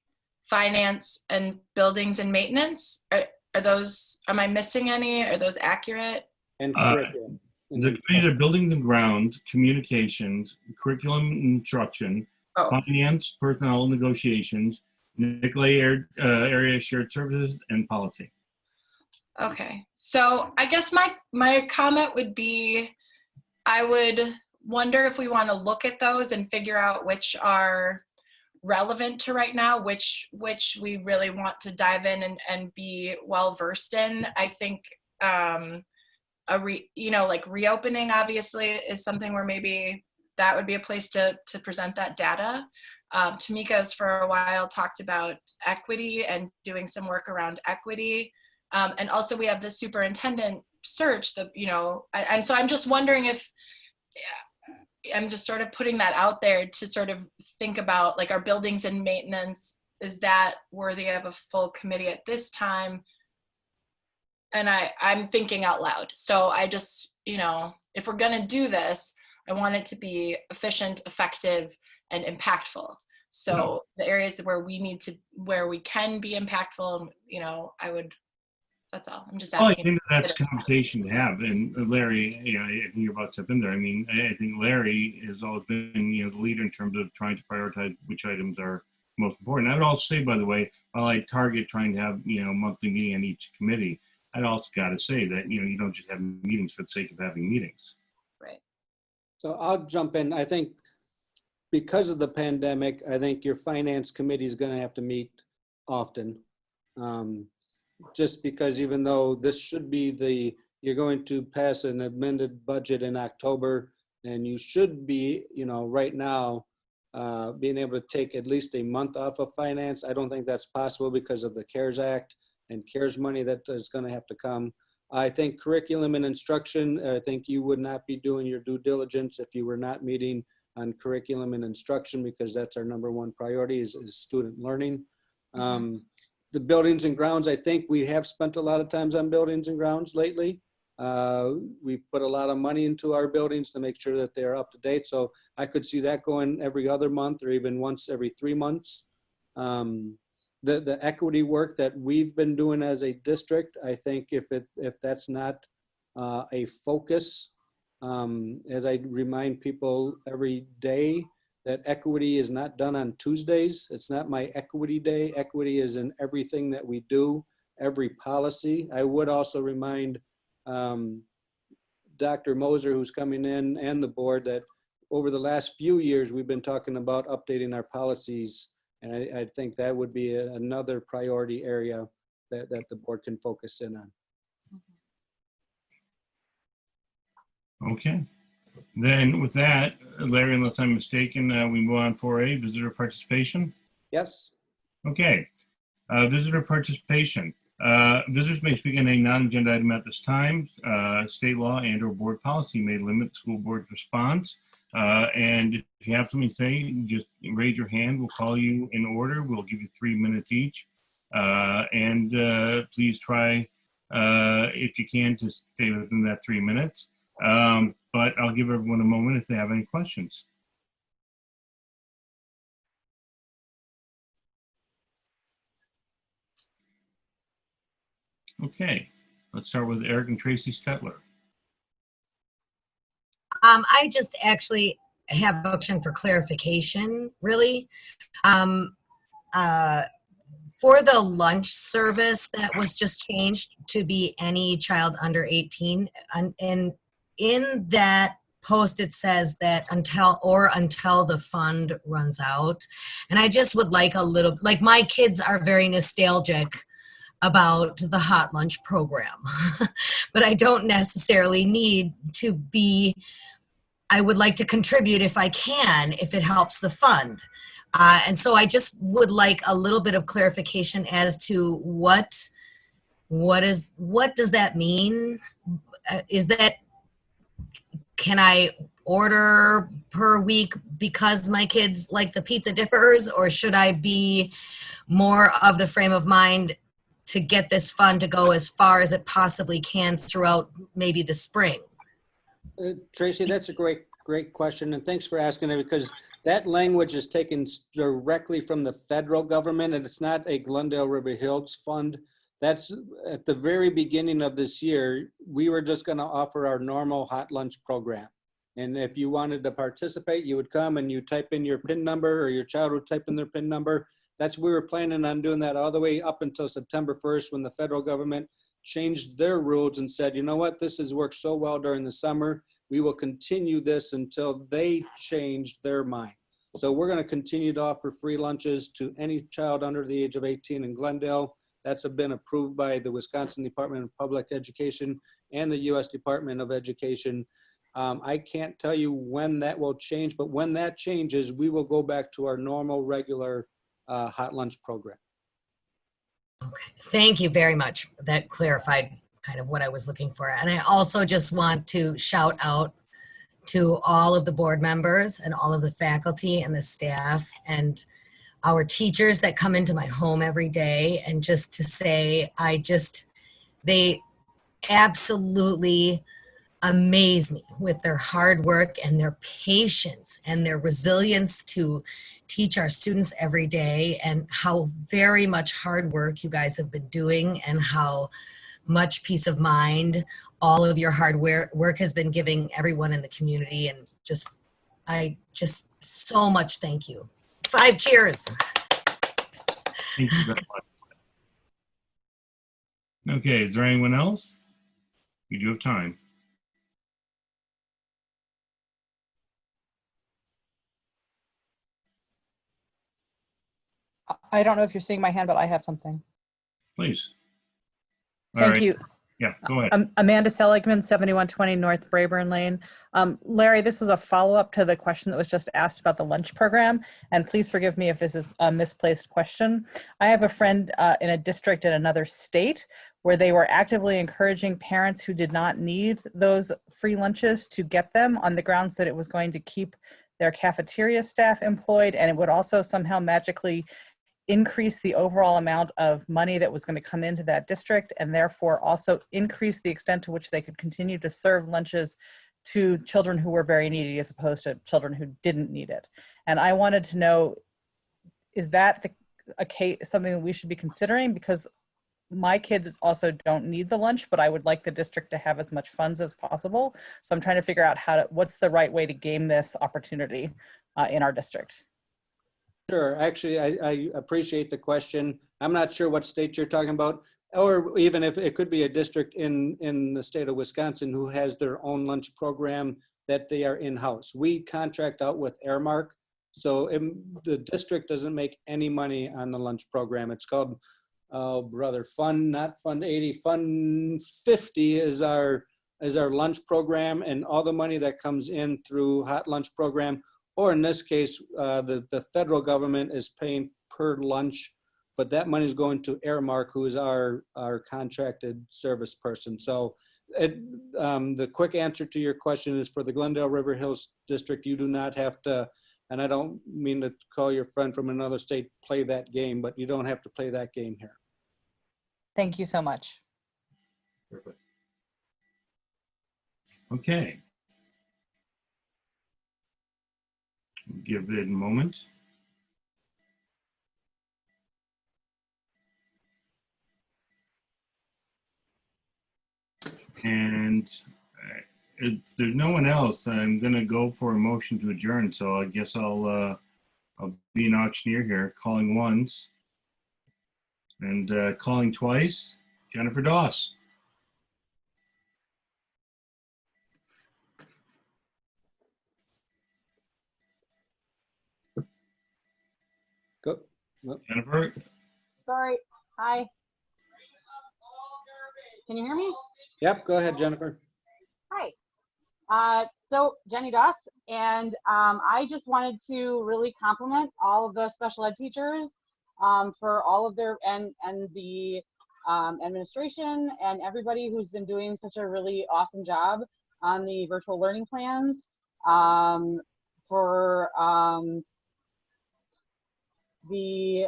finance, and buildings and maintenance? Are those, am I missing any? Are those accurate? And curriculum. The committees are buildings and grounds, communications, curriculum and instruction, finance, personnel negotiations, Nicolay area shared services, and policy. Okay, so I guess my comment would be, I would wonder if we want to look at those and figure out which are relevant to right now, which we really want to dive in and be well versed in. I think like reopening obviously is something where maybe that would be a place to present that data. Tamika's for a while talked about equity and doing some work around equity. And also we have the superintendent search, and so I'm just wondering if, I'm just sort of putting that out there to sort of think about like our buildings and maintenance, is that worthy of a full committee at this time? And I'm thinking out loud. So I just, if we're gonna do this, I want it to be efficient, effective, and impactful. So the areas where we can be impactful, that's all. I'm just Well, I asking. think that's a conversation to have. And Larry, I think you're about to step in there. I mean, I think Larry has always been, the leader in terms of trying to prioritize which items are most important. I would also say, by the way, while I target trying to have, monthly meeting on each committee, I'd also got to say that, you don't just have meetings for the sake of having meetings. Right. So I'll jump in. I think because of the pandemic, I think your finance committee is going to have to meet often. Just because even though this should be you're going to pass an amended budget in October, and you should be, right now, being able to take at least a month off of finance. I don't think that's possible because of the CARES Act and CARES money that is going to have to come. I think curriculum and instruction, I think you would not be doing your due diligence if you were not meeting on curriculum and instruction, because that's our number one priority is student learning. The buildings and grounds, I think we have spent a lot of times on buildings and grounds lately. We've put a lot of money into our buildings to make sure that they're up to date. So I could see that going every other month or even once every 3 months. The equity work that we've been doing as a district, I think if that's not a focus, as I remind people every day, that equity is not done on Tuesdays. It's not my equity day. Equity is in everything that we do, every policy. I would also remind Dr. Moser, who's coming in, and the board, that over the last few years, we've been talking about updating our policies. And I think that would be another priority area that the board can focus in on. Okay. Then with that, Larry, unless I'm mistaken, we move on for visitor participation. Yes. Okay. Visitor participation. Visitors may speak on a non-agenda item at this time. State law and or board policy may limit school board response. And if you have something to say, just raise your hand. We'll call you in order. We'll give you 3 minutes each. And please try, if you can, to stay within that 3 minutes. But I'll give everyone a moment if they have any questions. Okay, let's start with Eric and Tracy Stetler. I just actually have a question for clarification, really. For the lunch service that was just changed to be any child under 18, and in that post it says that until the fund runs out. And I just would like a little, like my kids are very nostalgic about the hot lunch program, but I don't necessarily need to be, I would like to contribute if I can, if it helps the fund. And so I just would like a little bit of clarification as to what does that mean? Is that, can I order per week because my kids like the pizza dippers, or should I be more of the frame of mind to get this fund to go as far as it possibly can throughout maybe the spring? Tracy, that's a great question, and thanks for asking it, because that language is taken directly from the federal government, and it's not a Glendale-River Hills fund. That's at the very beginning of this year, we were just going to offer our normal hot lunch program. And if you wanted to participate, you would come and you type in your PIN number, or your child would type in their PIN number. We were planning on doing that all the way up until September 1st, when the federal government changed their rules and said, you know what, this has worked so well during the summer. We will continue this until they change their mind. So we're going to continue to offer free lunches to any child under the age of 18 in Glendale. That's been approved by the Wisconsin Department of Public Education and the U.S. Department of Education. I can't tell you when that will change, but when that changes, we will go back to our normal, regular hot lunch program. Okay, thank you very much. That clarified kind of what I was looking for. And I also just want to shout out to all of the board members and all of the faculty and the staff and our teachers that come into my home every day, and just to say, they absolutely amaze me with their hard work and their patience and their resilience to teach our students every day, and how very much hard work you guys have been doing, and how much peace of mind all of your hard work has been giving everyone in the community. And I just so much thank you. 5 cheers. Thank you very much. Okay, is there anyone else? We do have time. I don't know if you're seeing my hand, but I have something. Please. All Thank right. you. Yeah, go ahead. Amanda Seligman, 7120 North Braeburn Lane. Larry, this is a follow-up to the question that was just asked about the lunch program, and please forgive me if this is a misplaced question. I have a friend in a district in another state where they were actively encouraging parents who did not need those free lunches to get them, on the grounds that it was going to keep their cafeteria staff employed, and it would also somehow magically increase the overall amount of money that was going to come into that district, and therefore also increase the extent to which they could continue to serve lunches to children who were very needy as opposed to children who didn't need it. And I wanted to know, is that a case, something that we should be considering? Because my kids also don't need the lunch, but I would like the district to have as much funds as possible. So I'm trying to figure out what's the right way to game this opportunity in our district. Sure. Actually, I appreciate the question. I'm not sure what state you're talking about, or even if it could be a district in the state of Wisconsin who has their own lunch program that they are in-house. We contract out with Airmark, so the district doesn't make any money on the lunch program. It's called, not Fund 80, Fund 50 is our lunch program, and all the money that comes in through Hot Lunch Program, or in this case, the federal government is paying per lunch, but that money is going to Airmark, who is our contracted service person. So the quick answer to your question is, for the Glendale-River Hills District, you do not have to, and I don't mean to call your friend from another state play that game, but you don't have to play that game here. Thank you so much. Perfect. Okay. Give it a moment. And if there's no one else, I'm gonna go for a motion to adjourn. So I guess I'll be an auctioneer here, calling once and calling twice. Jennifer Doss. Go. Well, Jennifer. Sorry. Hi. Can you hear me? yep, go ahead, Jennifer. Hi. So Jenny Doss, and I just wanted to really compliment all of the special ed teachers for all of their, and the administration and everybody who's been doing such a really awesome job on the virtual learning plans, for the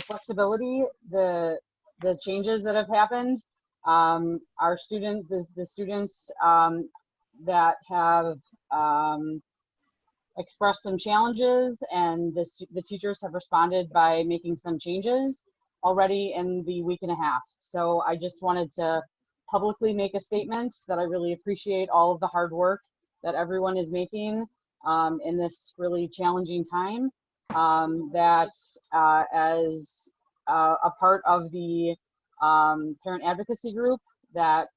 flexibility, the changes that have happened. Our students, the students that have expressed some challenges, and the teachers have responded by making some changes already in the week and a half. So I just wanted to publicly make a statement that I really appreciate all of the hard work that everyone is making in this really challenging time. That as a part of the parent advocacy group, that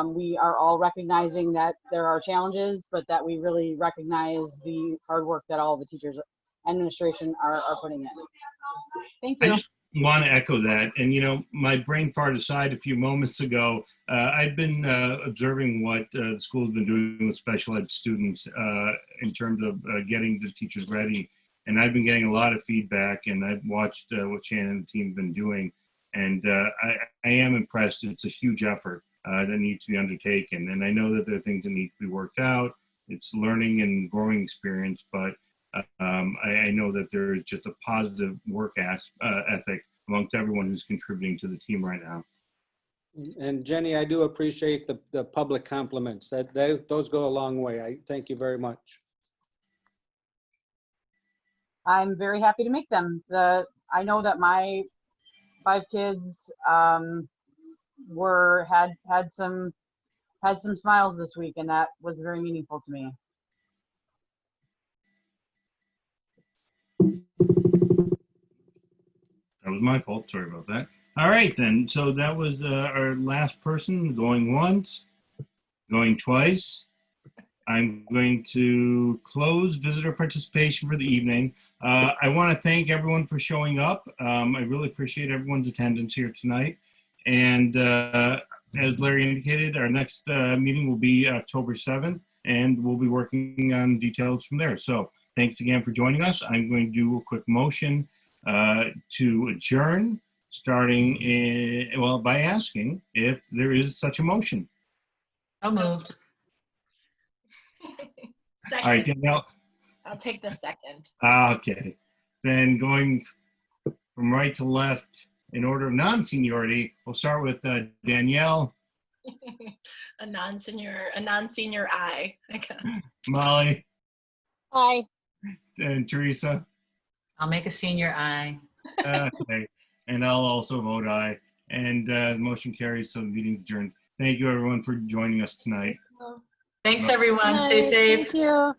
we are all recognizing that there are challenges, but that we really recognize the hard work that all the teachers and administration are putting in. Thank you. want to echo that. And, my brain fart aside a few moments ago, I've been observing what the school's been doing with special ed students in terms of getting the teachers ready. And I've been getting a lot of feedback, and I've watched what Shannon and the team have been doing. And I am impressed. It's a huge effort that needs to be undertaken. And I know that there are things that need to be worked out. It's learning and growing experience, but I know that there is just a positive work ethic amongst everyone who's contributing to the team right now. And Jenny, I do appreciate the public compliments. Those go a long way. I thank you very much. I'm very happy to make them. I know that my 5 kids had some smiles this week, and that was very meaningful to me. That was my fault. Sorry about that. All right, then. So that was our last person going once, going twice. I'm going to close visitor participation for the evening. I want to thank everyone for showing up. I really appreciate everyone's attendance here tonight. And as Larry indicated, our next meeting will be October 7th, and we'll be working on details from there. So thanks again for joining us. I'm going to do a quick motion to adjourn, starting by asking if there is such a motion. So moved. All right, Danielle. I'll take the second. Okay. Then going from right to left in order of non-seniority, we'll start with Danielle. a non-senior I guess. Molly. Hi. And Teresa. I'll make a senior I. Okay. And I'll also vote aye. And the motion carries, so the meeting's adjourned. Thank you, everyone, for joining us tonight. Thanks, everyone. Stay Hi, safe. thank you.